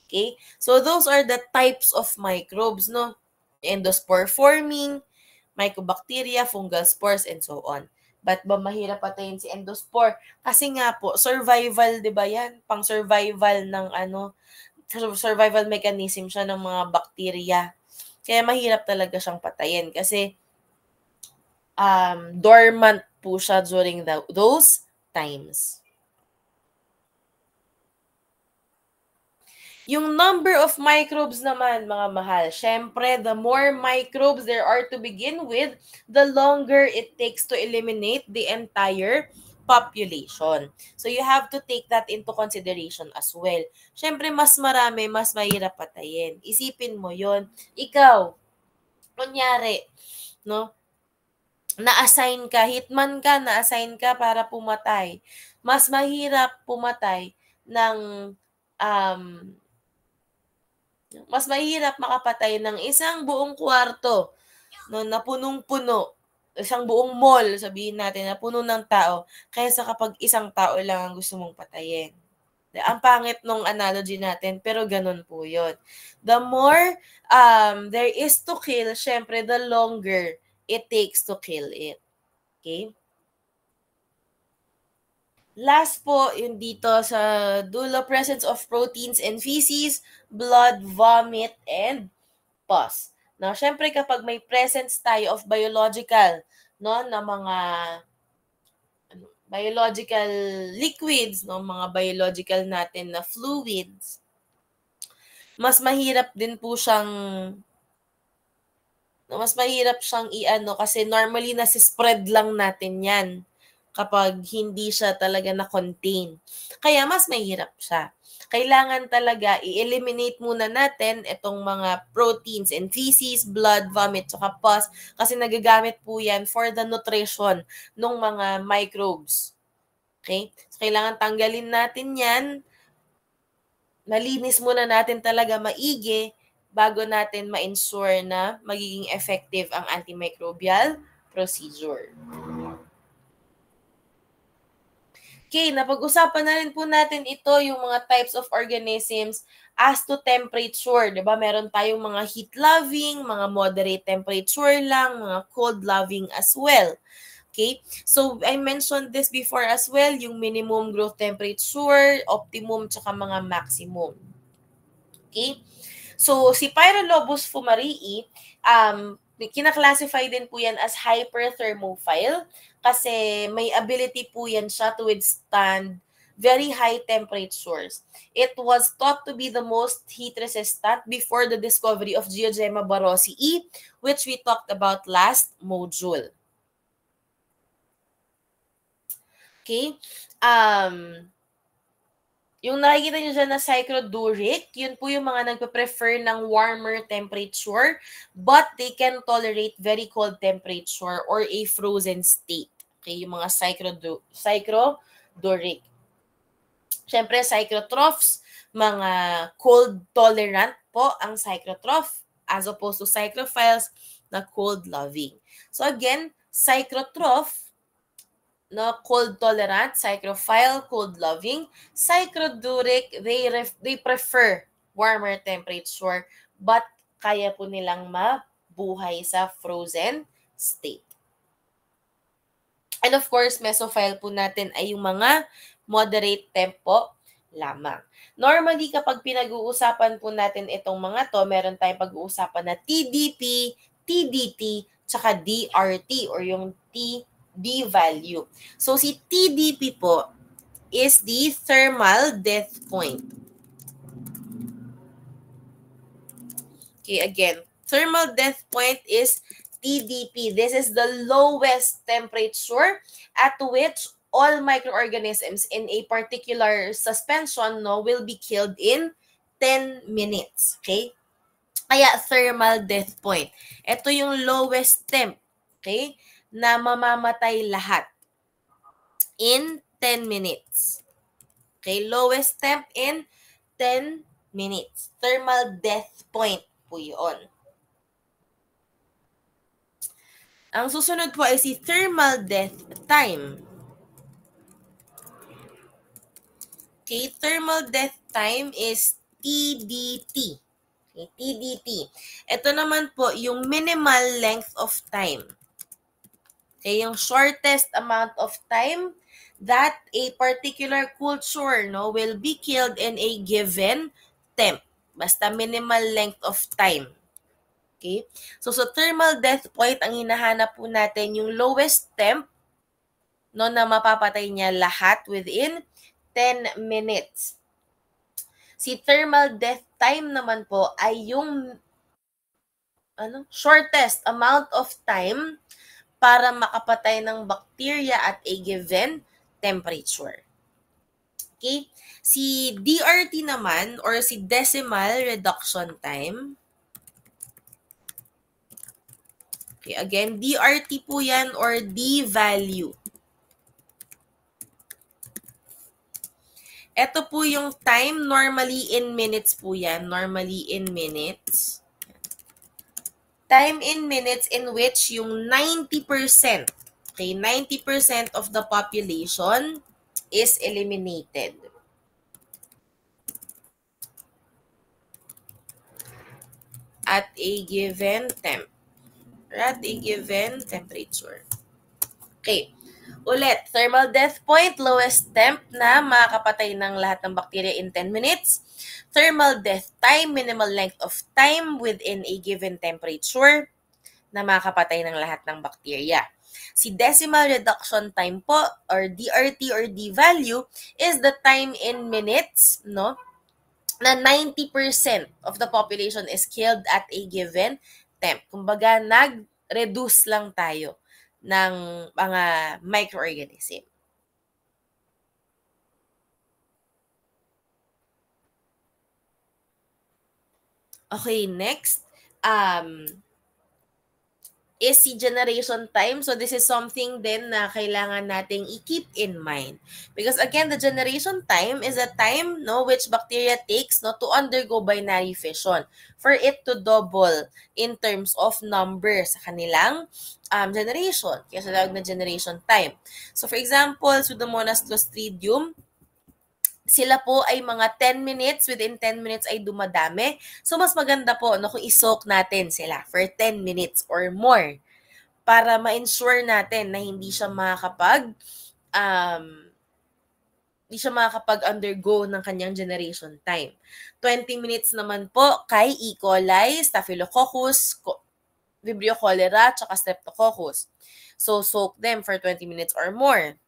Okay? So those are the types of microbes, no? Endospore forming, mycobacteria, fungal spores, and so on. Ba't ba mahirap patayin si endospore? Kasi nga po, survival, di ba yan? Pang-survival ng survival mechanism siya ng mga bakterya. Kaya mahirap talaga siyang patayin kasi dormant po siya during those times. Yung number of microbes naman, mga mahal, syempre, the more microbes there are to begin with, the longer it takes to eliminate the entire population. So you have to take that into consideration as well. Syempre, mas marami, mas mahirap patayin. Isipin mo yon. Ikaw, kunyari, no? Na-assign ka, hitman ka, na-assign ka para pumatay. Mas mahirap pumatay ng mas mahirap makapatay ng isang buong kwarto no, na punong-puno, isang buong mall, sabihin natin, na puno ng tao, kaysa kapag isang tao lang ang gusto mong patayin. Ang pangit nung analogy natin, pero ganun po yun. The more there is to kill, syempre, the longer it takes to kill it. Okay? Last po, yung dito sa dulo, presence of proteins in feces, blood, vomit, and pus. Now, syempre kapag may presence tayo of biological, no, na mga biological liquids, no, mga biological natin na fluids, mas mahirap din po siyang kasi normally nasi-spread lang natin 'yan kapag hindi siya talaga na-contain. Kaya mas mahirap siya. Kailangan talaga i-eliminate muna natin itong mga proteins in feces, blood, vomit, tsaka pus kasi nagagamit po yan for the nutrition ng mga microbes. Okay? So, kailangan tanggalin natin yan. Malinis muna natin talaga maigi bago natin ma-ensure na magiging effective ang antimicrobial procedure. Okay, napag-usapan na rin po natin ito, yung mga types of organisms as to temperature. Diba? Meron tayong mga heat-loving, mga moderate temperature lang, mga cold-loving as well. Okay? So, I mentioned this before as well, yung minimum growth temperature, optimum, tsaka mga maximum. Okay? So, si Pyrolobus fumarii, kinaklasify din po yan as hyperthermophile kasi may ability po yan siya to withstand very high temperatures. It was thought to be the most heat resistant before the discovery of Geogemma barossii, which we talked about last module. Okay? Yung nakikita nyo dyan na cycloduric, yun po yung mga nagpe-prefer ng warmer temperature, but they can tolerate very cold temperature or a frozen state. Okay, yung mga cycloduric. Siyempre, cyclotrophs, mga cold tolerant po ang cyclotroph as opposed to cyclophiles na cold loving. So again, cyclotroph, no, cold tolerant, cyclophile, cold loving, cycloduric, they prefer warmer temperature but kaya po nilang mabuhay sa frozen state. And of course, mesophile po natin ay yung mga moderate tempo lamang. Normally, kapag pinag-uusapan po natin itong mga to, meron tayong pag-uusapan na TDP, TDT, tsaka DRT or yung TD value. So, si TDP po is the thermal death point. Okay, again, thermal death point is TDP. This is the lowest temperature at which all microorganisms in a particular suspension will be killed in 10 minutes. Okay? Kaya thermal death point. Ito yung lowest temp, okay, na mamamatay lahat in 10 minutes. Okay, lowest temp in 10 minutes. Thermal death point po yun. Ang susunod po ay si thermal death time. Okay, thermal death time is TDT. Okay, TDT. Ito naman po yung minimal length of time. Okay, yung shortest amount of time that a particular culture will be killed in a given temp. Basta minimal length of time. Okay? So, thermal death point, ang hinahanap po natin yung lowest temp na mapapatay niya lahat within 10 minutes. Si thermal death time naman po ay yung shortest amount of time para makapatay ng bacteria at a given temperature. Okay? Si DRT naman or si decimal reduction time. Okay, again, DRT po yan or D value. Ito po yung time, normally in minutes po yan. Normally in minutes. Time in minutes in which yung 90%, okay, 90% of the population is eliminated. At a given temp. At a given temperature. Okay. Ulit, thermal death point, lowest temp na makakapatay ng lahat ng bacteria in 10 minutes. Thermal death time, minimal length of time within a given temperature na makakapatay ng lahat ng bacteria. Si decimal reduction time po or DRT or D value is the time in minutes, na 90% of the population is killed at a given temp. Kumbaga, nag-reduce lang tayo ng mga microorganism. Okay, next is si generation time. So this is something din na kailangan nating i-keep in mind. Because again, the generation time is a time which bacteria takes to undergo binary fission for it to double in terms of number sa kanilang generation. Kaya sa tawag na generation time. So for example, Pseudomonas clostridium, sila po ay mga 10 minutes, within 10 minutes ay dumadami. So, mas maganda po kung i-soak natin sila for 10 minutes or more para ma-ensure natin na hindi siya makakapag-undergo ng kanyang generation time. 20 minutes naman po kay E. coli, Staphylococcus, Vibrio cholera, tsaka Streptococcus. So, soak them for 20 minutes or more.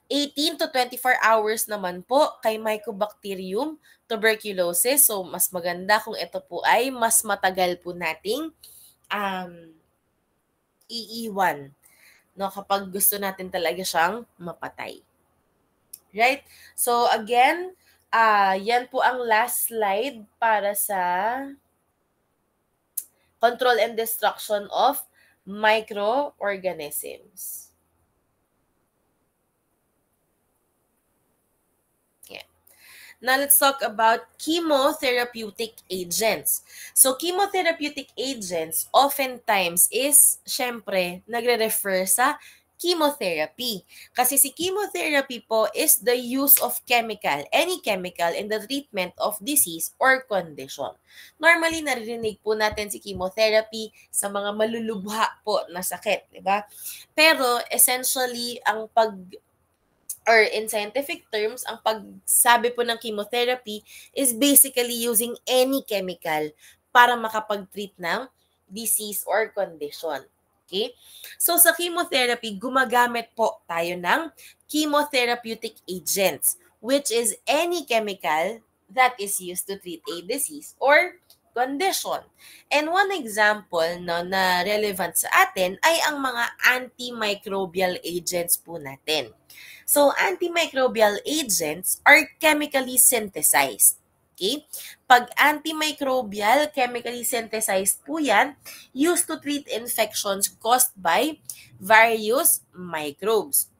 18 to 24 hours naman po kay Mycobacterium tuberculosis. So, mas maganda kung ito po ay mas matagal po nating iiwan kapag gusto natin talaga siyang mapatay. Right? So, again, yan po ang last slide para sa control and destruction of microorganisms. Now, let's talk about chemotherapeutic agents. So, chemotherapeutic agents oftentimes is, syempre, nagre-refer sa chemotherapy. Kasi si chemotherapy po is the use of any chemical in the treatment of disease or condition. Normally, naririnig po natin si chemotherapy sa mga malulubha po na sakit, di ba? Pero, essentially, or in scientific terms, ang pagsabi po ng chemotherapy is basically using any chemical para makapag-treat ng disease or condition. Okay? So sa chemotherapy, gumagamit po tayo ng chemotherapeutic agents, which is any chemical that is used to treat a disease or condition. And one example na relevant sa atin ay ang mga antimicrobial agents po natin. So, antimicrobial agents are chemically synthesized. Okay? Pag antimicrobial, chemically synthesized po yan, used to treat infections caused by various microbes.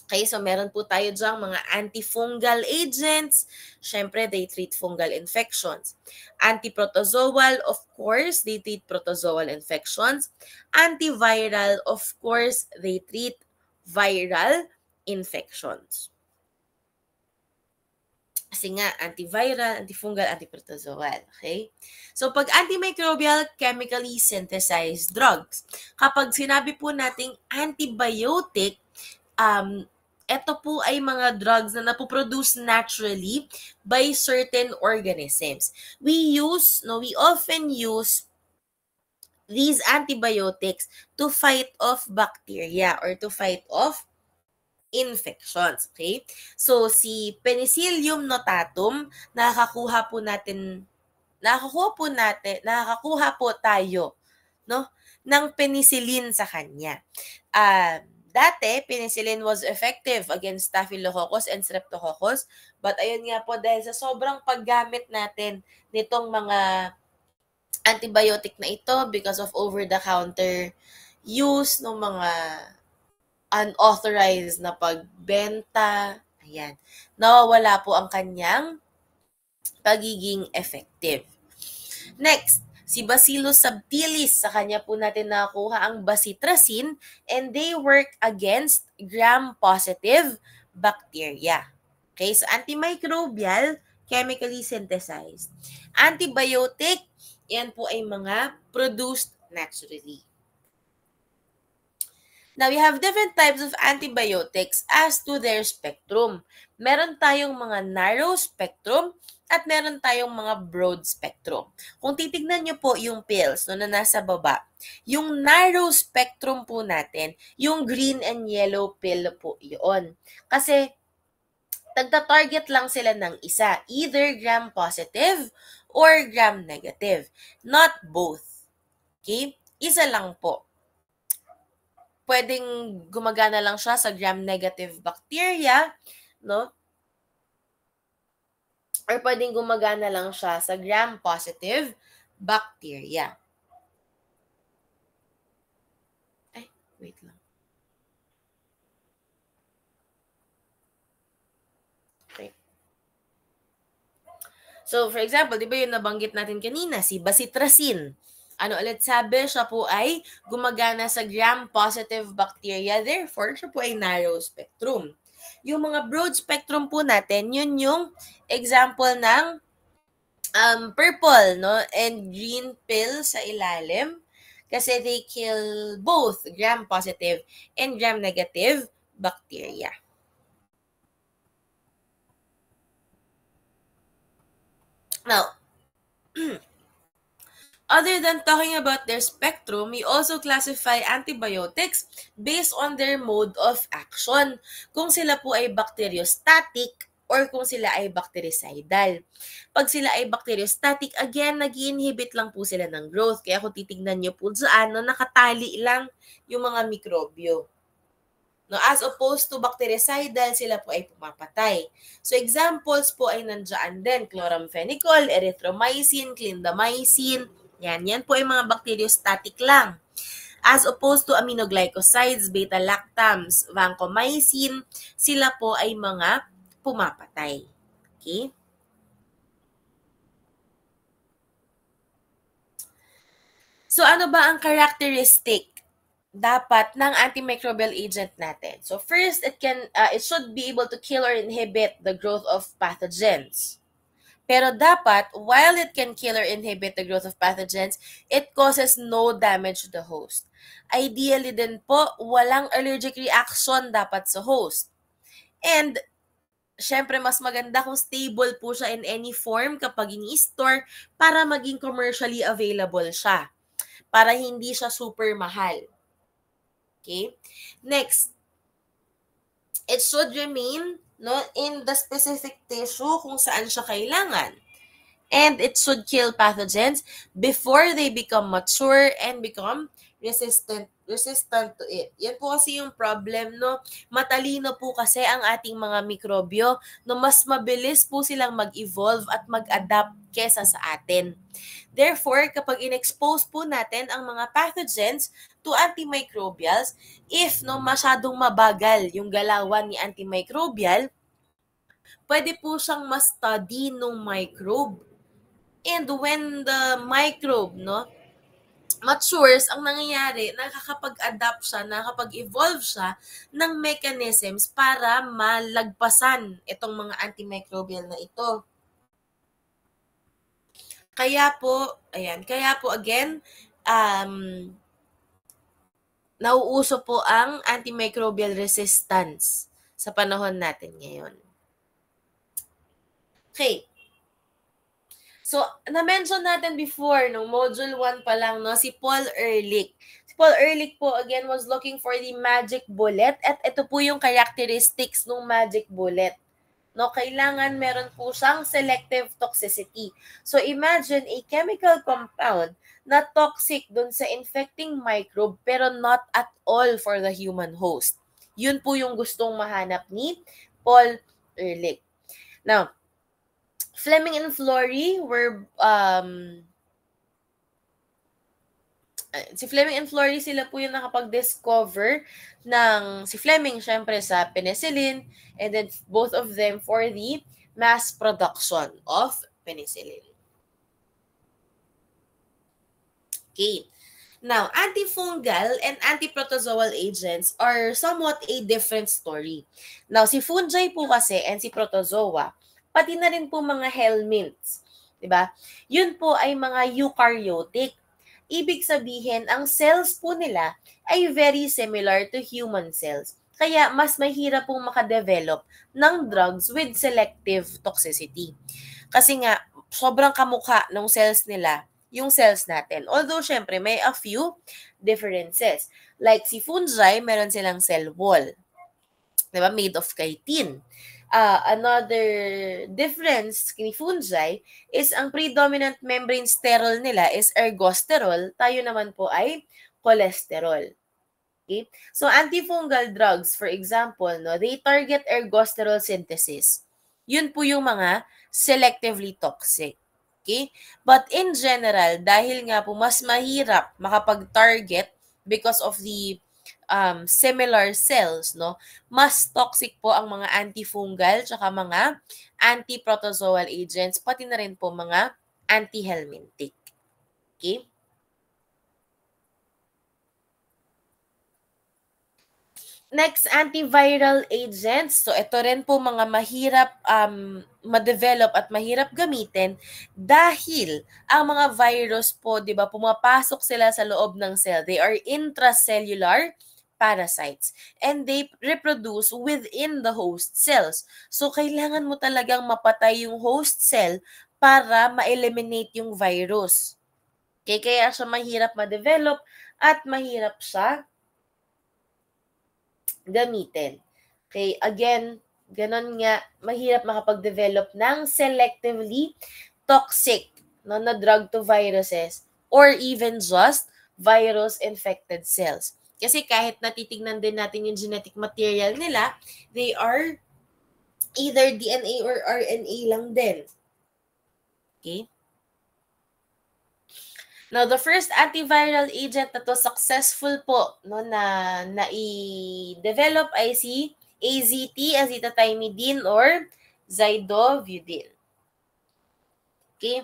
Okay, so meron po tayo diyang mga antifungal agents. Syempre, they treat fungal infections. Antiprotozoal, of course, they treat protozoal infections. Antiviral, of course, they treat viral infections. Kasi nga, antiviral, antifungal, antiprotozoal. Okay? So, pag antimicrobial, chemically synthesized drugs. Kapag sinabi po nating antibiotic, ito po ay mga drugs na napoproduce naturally by certain organisms. We often use these antibiotics to fight off bacteria or to fight off infections. Okay? So, si Penicillium notatum, nakakakuha po tayo, no, ng penicillin sa kanya. Dati, penicillin was effective against Staphylococcus and Streptococcus, but ayun nga po, dahil sa sobrang paggamit natin nitong mga antibiotic na ito because of over-the-counter use ng mga unauthorized na pagbenta, ayan, nawawala po ang kanyang pagiging effective. Next, si Bacillus subtilis, sa kanya po natin nakuha ang bacitracin, and they work against gram-positive bacteria. Okay, so antimicrobial, chemically synthesized. Antibiotic, yan po ay mga produced naturally. Now, we have different types of antibiotics as to their spectrum. Meron tayong mga narrow spectrum at meron tayong mga broad spectrum. Kung titignan nyo po yung pills na nasa baba, yung narrow spectrum po natin, yung green and yellow pill po yun. Kasi tagta-target lang sila ng isa, either gram-positive or gram-negative. Not both. Okay? Isa lang po. Pwedeng gumagana lang siya sa gram-negative bacteria, no? Or pwedeng gumagana lang siya sa gram-positive bacteria. Ay, wait lang. Okay. So, for example, di ba yung nabanggit natin kanina, si bacitracin. Ano ulit sabi? Siya po ay gumagana sa gram-positive bacteria, therefore, siya po ay narrow spectrum. Yung mga broad spectrum po natin, yun yung example ng purple, no, and green pill sa ilalim, kasi they kill both gram-positive and gram-negative bacteria. Now, other than talking about their spectrum, we also classify antibiotics based on their mode of action. Kung sila po ay bacteriostatic or kung sila ay bactericidal. Pag sila ay bacteriostatic, again, nag-inhibit lang po sila ng growth. Kaya kung titignan nyo po dyan, no, nakatali lang yung mga mikrobyo. No, as opposed to bactericidal, sila po ay pumapatay. So examples po ay nandiyan din, chloramphenicol, erythromycin, clindamycin. Yan po ay mga bacteriostatic lang. As opposed to aminoglycosides, beta-lactams, vancomycin, sila po ay mga pumapatay. Okay? So ano ba ang characteristic dapat ng antimicrobial agent natin? So first, it should be able to kill or inhibit the growth of pathogens. Pero dapat, while it can kill or inhibit the growth of pathogens, it causes no damage to the host. Ideally din po, walang allergic reaction dapat sa host. And, syempre, mas maganda kung stable po siya in any form kapag ini-store para maging commercially available siya. Para hindi siya super mahal. Okay? Next, it should remain in the specific tissue kung saan siya kailangan. And it should kill pathogens before they become mature and become resistant resistant to it. Yan po kasi yung problem, no? Matalino po kasi ang ating mga mikrobyo, no? Mas mabilis po silang mag-evolve at mag-adapt kesa sa atin. Therefore, kapag in-expose po natin ang mga pathogens to antimicrobials, if no masyadong mabagal yung galawan ni antimicrobial, pwede po siyang ma-study ng microbe. And when the microbe, no, matures, ang nangyayari, nakakapag-adapt siya, nakakapag-evolve siya ng mechanisms para malagpasan itong mga antimicrobial na ito. Kaya po again, nauuso po ang antimicrobial resistance sa panahon natin ngayon. Okay. So, na-mention natin before, nung module 1 pa lang, no, si Paul Ehrlich. Si Paul Ehrlich po, again, was looking for the magic bullet at ito po yung characteristics ng magic bullet. No, kailangan meron po siyang selective toxicity. So, imagine a chemical compound na toxic dun sa infecting microbe pero not at all for the human host. Yun po yung gustong mahanap ni Paul Ehrlich. Now, Fleming and Florey were si Fleming and Florey, sila po yung nakapag-discover ng si Fleming syempre sa penicillin and then both of them for the mass production of penicillin. Okay. Now, antifungal and antiprotozoal agents are somewhat a different story. Now, si fungi po kasi and si protozoa, pati na rin po mga helminths, 'di ba? Yun po ay mga eukaryotic. Ibig sabihin, ang cells po nila ay very similar to human cells. Kaya mas mahirap pong makadevelop ng drugs with selective toxicity. Kasi nga, sobrang kamukha ng cells nila, yung cells natin. Although, syempre, may a few differences. Like si fungi, meron silang cell wall. Diba? Made of chitin. Another difference ni fungi is ang predominant membrane sterol nila is ergosterol. Tayo naman po ay cholesterol. Okay? So, antifungal drugs, for example, no, they target ergosterol synthesis. Yun po yung mga selectively toxic. Okay? But in general, dahil nga po mas mahirap makapag-target because of the similar cells, no, mas toxic po ang mga antifungal tsaka mga antiprotozoal agents, pati na rin po mga antihelminthic. Okay? Next, antiviral agents. So, ito rin po mga mahirap ma-develop at mahirap gamitin dahil ang mga virus po, di ba, pumapasok sila sa loob ng cell. They are intracellular parasites and they reproduce within the host cells. So, kailangan mo talagang mapatay yung host cell para ma-eliminate yung virus. Okay, kaya siya mahirap ma-develop at mahirap siya gamitin. Okay, again, ganon nga, mahirap makapag-develop ng selectively toxic na drug to viruses or even just virus-infected cells. Kasi kahit natitignan din natin yung genetic material nila, they are either DNA or RNA lang din. Okay? Now, the first antiviral agent na to successful po no, na i-develop ay si AZT, azitathymidyl or zidovudine. Okay?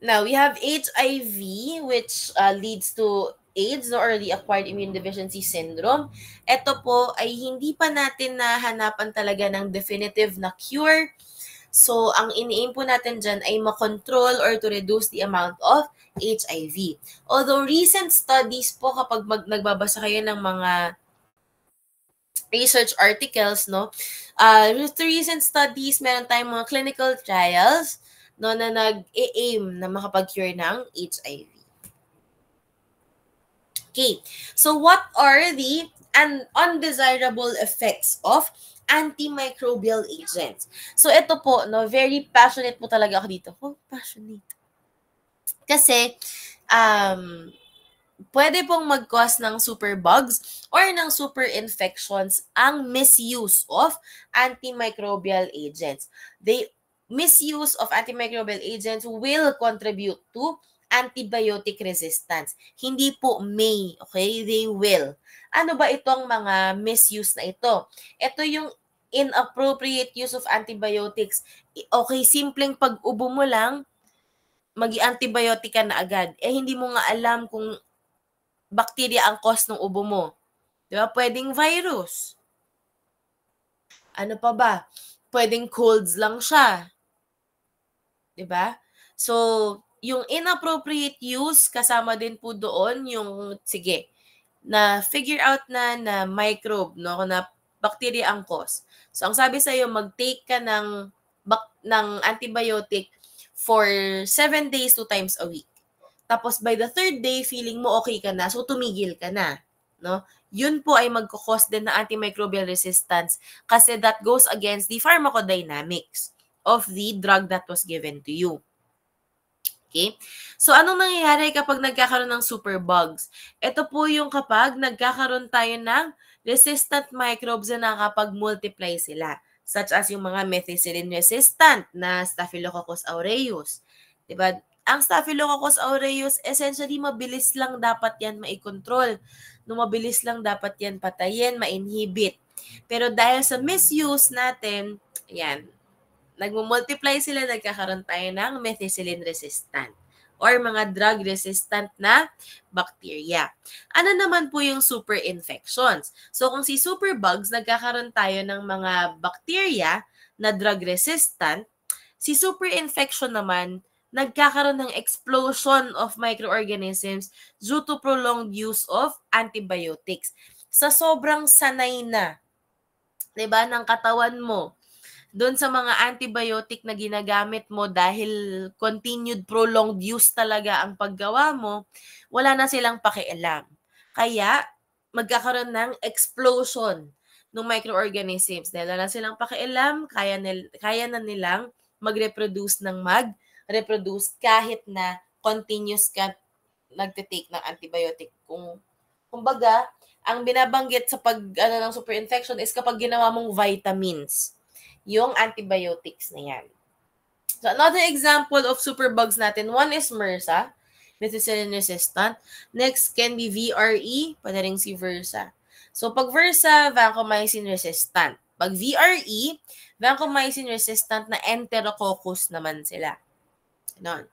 Now, we have HIV, which leads to AIDS or early acquired immune deficiency syndrome. Ito po ay hindi pa natin nahanapan talaga ng definitive na cure. So, ang ini-aim po natin dyan ay makontrol or to reduce the amount of HIV. Although recent studies po, kapag nagbabasa kayo ng mga research articles, no, recent studies, meron tayong mga clinical trials no, na nag-aim na makapag-cure ng HIV. Okay, so what are the undesirable effects of antimicrobial agents? So ito po, no, very passionate po talaga ako dito. Oh, passionate. Kasi, pwede pong mag-cause ng superbugs or ng super infections ang misuse of antimicrobial agents. Misuse of antimicrobial agents will contribute to antibiotic resistance. Hindi po may, okay? They will. Ano ba itong mga misuse na ito? Ito yung inappropriate use of antibiotics. Okay, simpleng pag-ubo mo lang, mag-antibiotic ka na agad. Hindi mo nga alam kung bacteria ang cause ng ubo mo. Di ba? Pwedeng virus. Ano pa ba? Pwedeng colds lang siya. Di ba? So, yung inappropriate use, kasama din po doon yung, sige, na figure out na microbe, no, na bacteria ang cause. So, ang sabi sa'yo, mag-take ka ng antibiotic for 7 days, 2 times a week. Tapos by the 3rd day, feeling mo okay ka na, so tumigil ka na. No? Yun po ay magkakos din ng antimicrobial resistance kasi that goes against the pharmacodynamics of the drug that was given to you. Okay? So, anong nangyayari kapag nagkakaroon ng superbugs? Ito po yung kapag nagkakaroon tayo ng resistant microbes na nakakapag-multiply sila, such as yung mga methicillin-resistant na Staphylococcus aureus. Diba? Ang Staphylococcus aureus, essentially, mabilis lang dapat yan maikontrol. No, mabilis lang dapat yan patayin, ma-inhibit. Pero dahil sa misuse natin, yan, nagmumultiply sila, nagkakaroon tayo ng methicillin resistant or mga drug resistant na bacteria. Ano naman po yung super infections? So kung si superbugs, nagkakaroon tayo ng mga bacteria na drug resistant, si super infection naman, nagkakaroon ng explosion of microorganisms due to prolonged use of antibiotics. Sa sobrang sanay na, 'di ba, ng katawan mo doon sa mga antibiotic na ginagamit mo dahil continued prolonged use talaga ang paggawa mo, wala na silang pakialam. Kaya, magkakaroon ng explosion ng microorganisms. Dahil wala na silang pakialam, kaya na nilang mag-reproduce ng mag-reproduce kahit na continuous ka nagte-take ng antibiotic. Kumbaga, ang binabanggit sa ng super infection is kapag ginawa mong vitamins yung antibiotics na yan. So, another example of superbugs natin, one is MRSA, methicillin resistant. Next can be VRE, pwede rin si VRSA. So, pag VRSA, vancomycin resistant. Pag VRE, vancomycin resistant na Enterococcus naman sila. Ganon.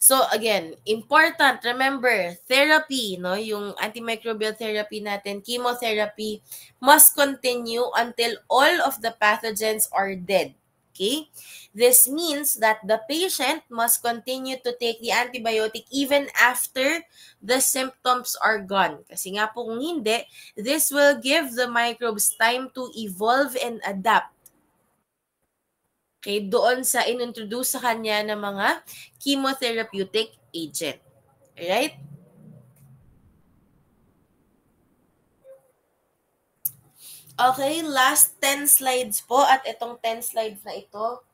So again, important, remember, therapy, no, yung antimicrobial therapy natin, chemotherapy, must continue until all of the pathogens are dead. Okay? This means that the patient must continue to take the antibiotic even after the symptoms are gone. Kasi nga po kung hindi, this will give the microbes time to evolve and adapt. Okay, doon sa inintroduce sa kanya ng mga chemotherapeutic agent. Alright? Okay, last 10 slides po at itong 10 slides na ito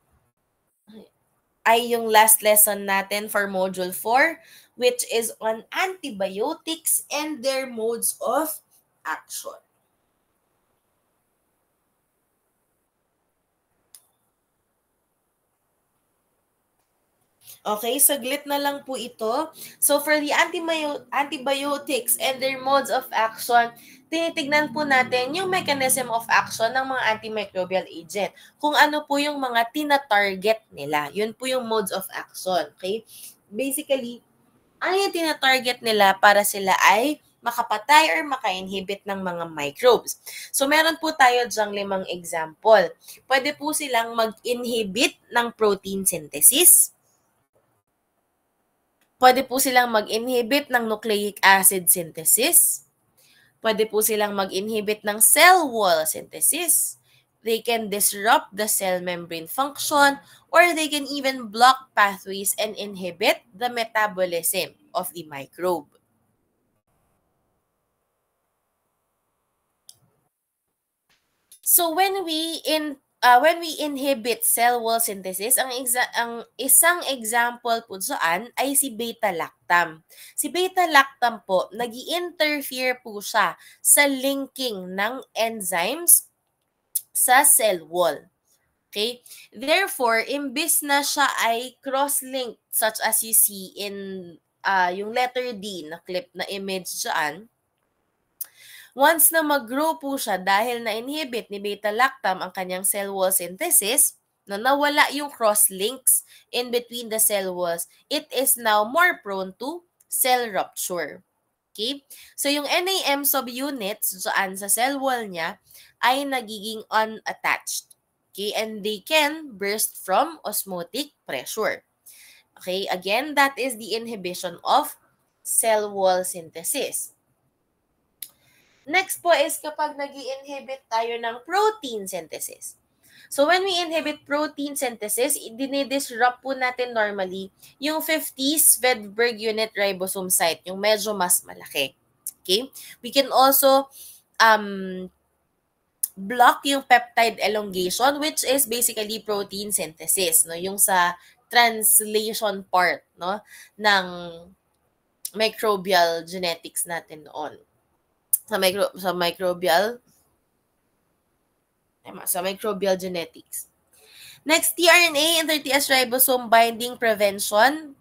ay yung last lesson natin for Module 4, which is on antibiotics and their modes of action. Okay, saglit na lang po ito. So for the antibiotics and their modes of action, tinitignan po natin yung mechanism of action ng mga antimicrobial agent. Kung ano po yung mga tina-target nila. Yun po yung modes of action. Okay? Basically, ano yung tina-target nila para sila ay makapatay or maka-inhibit ng mga microbes. So meron po tayo dyang 5 example. Pwede po silang mag-inhibit ng protein synthesis. Pwede po silang mag-inhibit ng nucleic acid synthesis. Pwede po silang mag-inhibit ng cell wall synthesis. They can disrupt the cell membrane function, or they can even block pathways and inhibit the metabolism of the microbe. So when we when we inhibit cell wall synthesis, ang isang example po dyan ay si beta-lactam. Si beta-lactam po, nag-i-interfere po siya sa linking ng enzymes sa cell wall. Okay? Therefore, imbis na siya ay cross-linked such as you see in yung letter D na clip na image dyan, once na mag-grow po siya dahil na-inhibit ni beta-lactam ang kanyang cell wall synthesis, na nawala yung cross-links in between the cell walls, it is now more prone to cell rupture. Okay? So yung NAM subunits dyan sa cell wall niya ay nagiging unattached. Okay? And they can burst from osmotic pressure. Okay? Again, that is the inhibition of cell wall synthesis. Next po is kapag nag-i-inhibit tayo ng protein synthesis. So when we inhibit protein synthesis, dinidisrupt po natin normally yung 50 Svedberg unit ribosome site, yung medyo mas malaki. Okay? We can also block yung peptide elongation, which is basically protein synthesis, no? Yung sa translation part, no, ng microbial genetics natin noon. Sa microbial genetics. Next, tRNA and 30S ribosome binding prevention,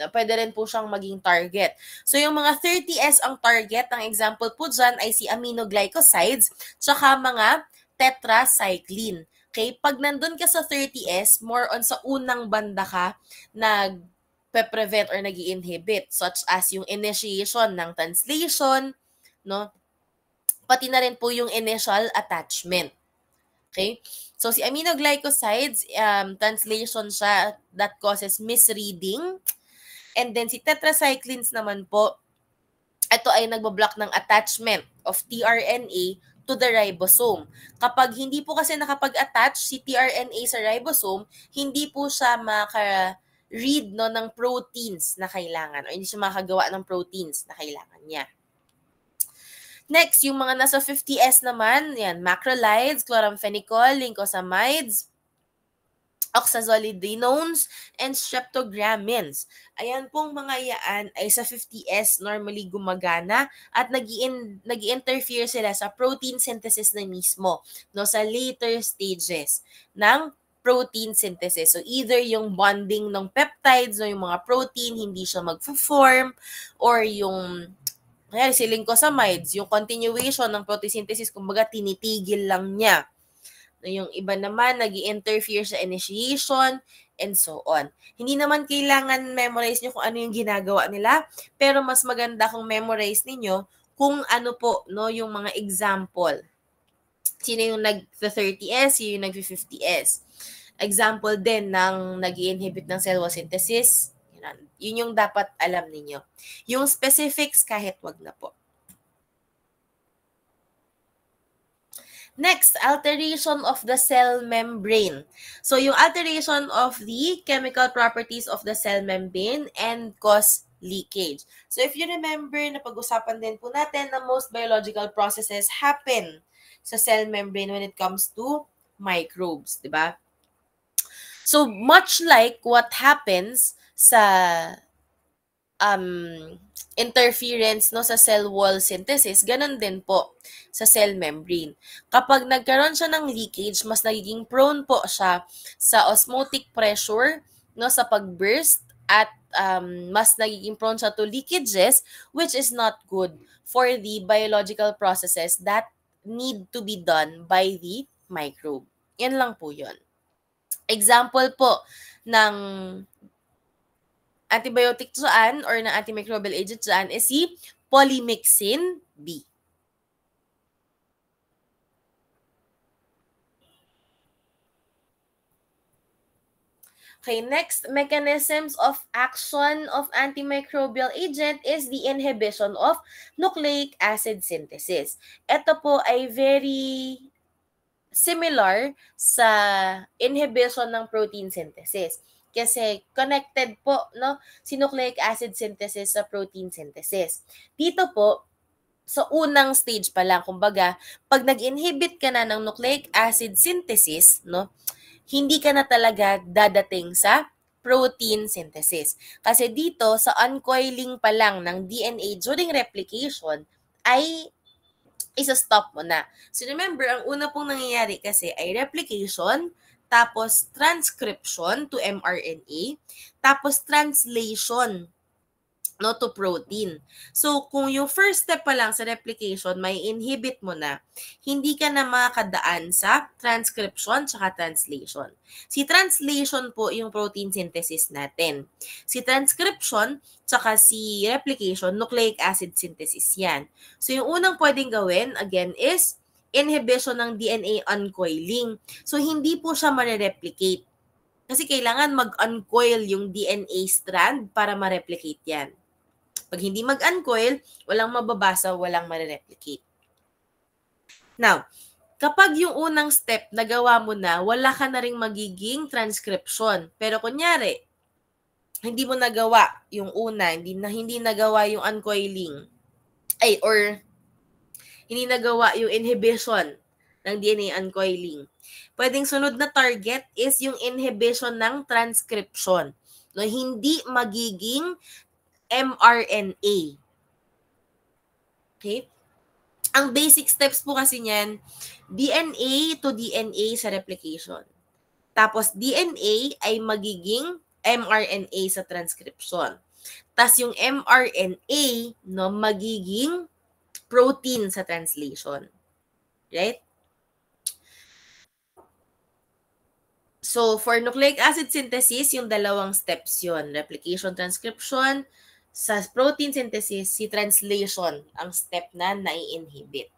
pwede rin po siyang maging target. So, yung mga 30S ang target, ang example po dyan ay si aminoglycosides, tsaka mga tetracycline. Okay? Pag nandun ka sa 30S, more on sa unang banda ka, nag-prevent or nag-i-inhibit, such as yung initiation ng translation, no? Pati na rin po yung initial attachment. Okay? So, si aminoglycosides, translation siya that causes misreading. And then, si tetracyclines naman po, ito ay nagbablock ng attachment of tRNA to the ribosome. Kapag hindi po kasi nakapag-attach si tRNA sa ribosome, hindi po siya maka-read, no, ng proteins na kailangan o hindi siya makagawa ng proteins na kailangan niya. Next, yung mga nasa 50S naman, yan, macrolides, chloramphenicol, lincosamides, oxazolidinones, and streptogramins. Ayan pong mga yaan ay sa 50S normally gumagana at nag-i-interfere sila sa protein synthesis na mismo, no, sa later stages ng protein synthesis. So either yung bonding ng peptides, no, yung mga protein, hindi siya mag-form, or yung kaya si lincosamides, yung continuation ng protein synthesis, kumbaga tinitigil lang niya. Yung iba naman, nag-i-interfere sa initiation, and so on. Hindi naman kailangan memorize nyo kung ano yung ginagawa nila, pero mas maganda kung memorize ninyo kung ano po, no, yung mga example. Sino yung nag-30S, sino yung nag-50S. Example din ng nag-i-inhibit ng cell wall synthesis. Yun yung dapat alam ninyo. Yung specifics, kahit wag na po. Next, alteration of the cell membrane. So, yung alteration of the chemical properties of the cell membrane and cause leakage. So, if you remember, napag-usapan din po natin na most biological processes happen sa cell membrane when it comes to microbes, di ba? So, much like what happens sa interference, no, sa cell wall synthesis, ganun din po sa cell membrane. Kapag nagkaroon siya ng leakage, mas nagiging prone po siya sa osmotic pressure, no, sa pag-burst, at mas nagiging prone siya to leakages, which is not good for the biological processes that need to be done by the microbe. Yan lang po yun. Example po ng antibiotic dyan or ng antimicrobial agent dyan is si polymyxin B. Okay, next mechanisms of action of antimicrobial agent is the inhibition of nucleic acid synthesis. Ito po ay very similar sa inhibition ng protein synthesis. Kasi connected po, no, si nucleic acid synthesis sa protein synthesis. Dito po, sa unang stage pa lang. Kumbaga, pag nag-inhibit ka na ng nucleic acid synthesis, no, hindi ka na talaga dadating sa protein synthesis. Kasi dito, sa uncoiling pa lang ng DNA during replication, ay isa-stop mo na. So remember, ang una pong nangyayari kasi ay replication, tapos transcription to mRNA, tapos translation no, to protein. So, kung yung first step pa lang sa replication, may inhibit mo na, hindi ka na makakadaan sa transcription tsaka translation. Si translation po yung protein synthesis natin. Si transcription tsaka si replication, nucleic acid synthesis yan. So, yung unang pwedeng gawin, again, is inhibition ng DNA uncoiling. So, hindi po siya ma-replicate. Kasi kailangan mag-uncoil yung DNA strand para ma-replicate yan. Pag hindi mag-uncoil, walang mababasa, walang ma-replicate. Now, kapag yung unang step nagawa mo na, wala ka na ring magiging transcription. Pero kunyari, hindi mo nagawa yung una, hindi nagawa yung uncoiling, or hindi nagawa yung inhibition ng DNA uncoiling. Pwedeng sunod na target is yung inhibition ng transcription. No, hindi magiging mRNA. Okay? Ang basic steps po kasi niyan, DNA to DNA sa replication. Tapos DNA ay magiging mRNA sa transcription. Tapos yung mRNA, no, magiging protein sa translation. Right? So, for nucleic acid synthesis, yung dalawang steps yun. Replication, transcription. Sa protein synthesis, si translation ang step na nai-inhibit.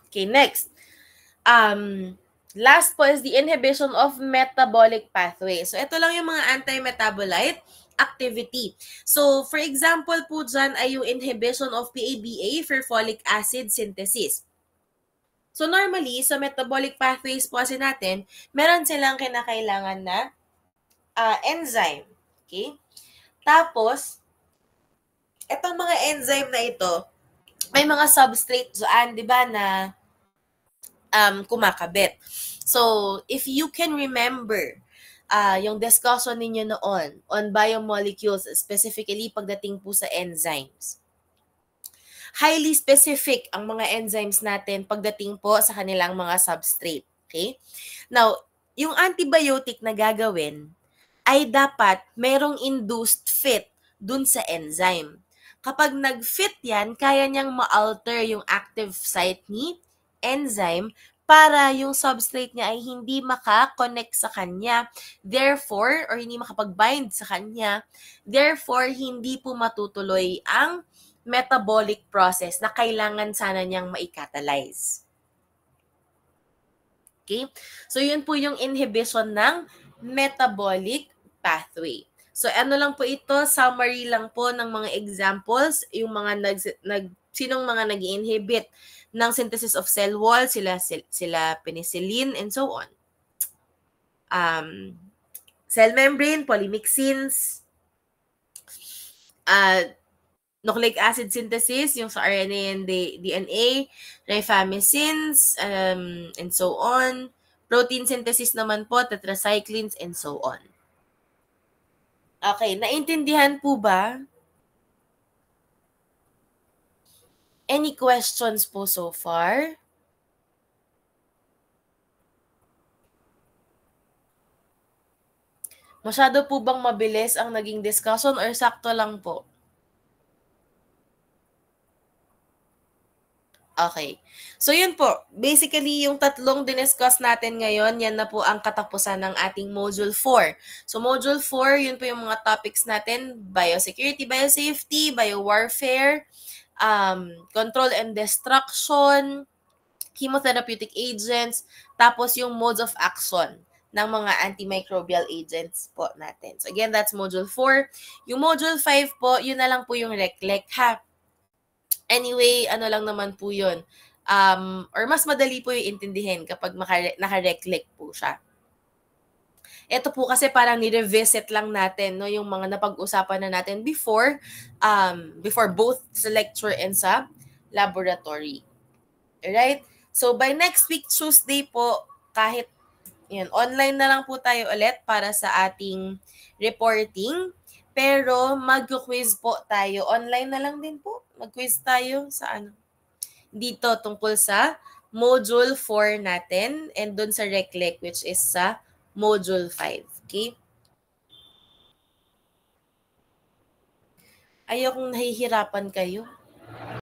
Okay, next. Last po is the inhibition of metabolic pathway. So, ito lang yung mga anti-metabolite activity. So, for example po dyan ay yung inhibition of PABA for folic acid synthesis. So, normally, sa metabolic pathways po kasi natin, meron silang kinakailangan na enzyme. Okay? Tapos, itong mga enzyme na ito, may mga substrate dyan, di ba, na kumakabit. So, if you can remember, yung discussion ninyo noon on biomolecules, specifically pagdating po sa enzymes, highly specific ang mga enzymes natin pagdating po sa kanilang mga substrate. Okay? Now, yung antibiotic na gagawin ay dapat merong induced fit dun sa enzyme. Kapag nag-fit yan, kaya niyang ma-alter yung active site ni enzyme para yung substrate niya ay hindi maka-connect sa kanya. Therefore, or hindi makapag-bind sa kanya. Therefore, hindi po matutuloy ang metabolic process na kailangan sana niyang ma-catalyze. Okay? So, yun po yung inhibition ng metabolic pathway. So, ano lang po ito, summary lang po ng mga examples, yung mga sinong mga nag-inhibit ng synthesis of cell wall, sila penicillin, and so on. Cell membrane, polymyxins, nucleic acid synthesis, yung sa RNA and DNA, rifamycins, and so on. Protein synthesis naman po, tetracyclines, and so on. Okay, naintindihan po ba? Any questions po so far? Masyado po bang mabilis ang naging discussion or sakto lang po? Okay. So yun po, basically yung tatlong diniscuss natin ngayon, yan na po ang katapusan ng ating Module 4. So Module 4, yun po yung mga topics natin, biosecurity, biosafety, biowarfare, control and destruction, chemotherapeutic agents, tapos yung modes of action ng mga antimicrobial agents po natin. So again, that's Module 4. Yung Module 5 po, yun na lang po yung RECLEC ha. Anyway, ano lang naman po yun. Or mas madali po yung intindihin kapag naka-recollect po siya. Ito po kasi parang ni-revisit lang natin, no, yung mga napag-usapan na natin before both sa lecture and sa laboratory. Alright? So by next week, Tuesday po, kahit yan, online na lang po tayo ulit para sa ating reporting. Pero mag-quiz po tayo. Online na lang din po. Mag-quiz tayo sa dito tungkol sa Module 4 natin and dun sa RecLec which is sa Module 5. Okay? Ayokong nahihirapan kayo.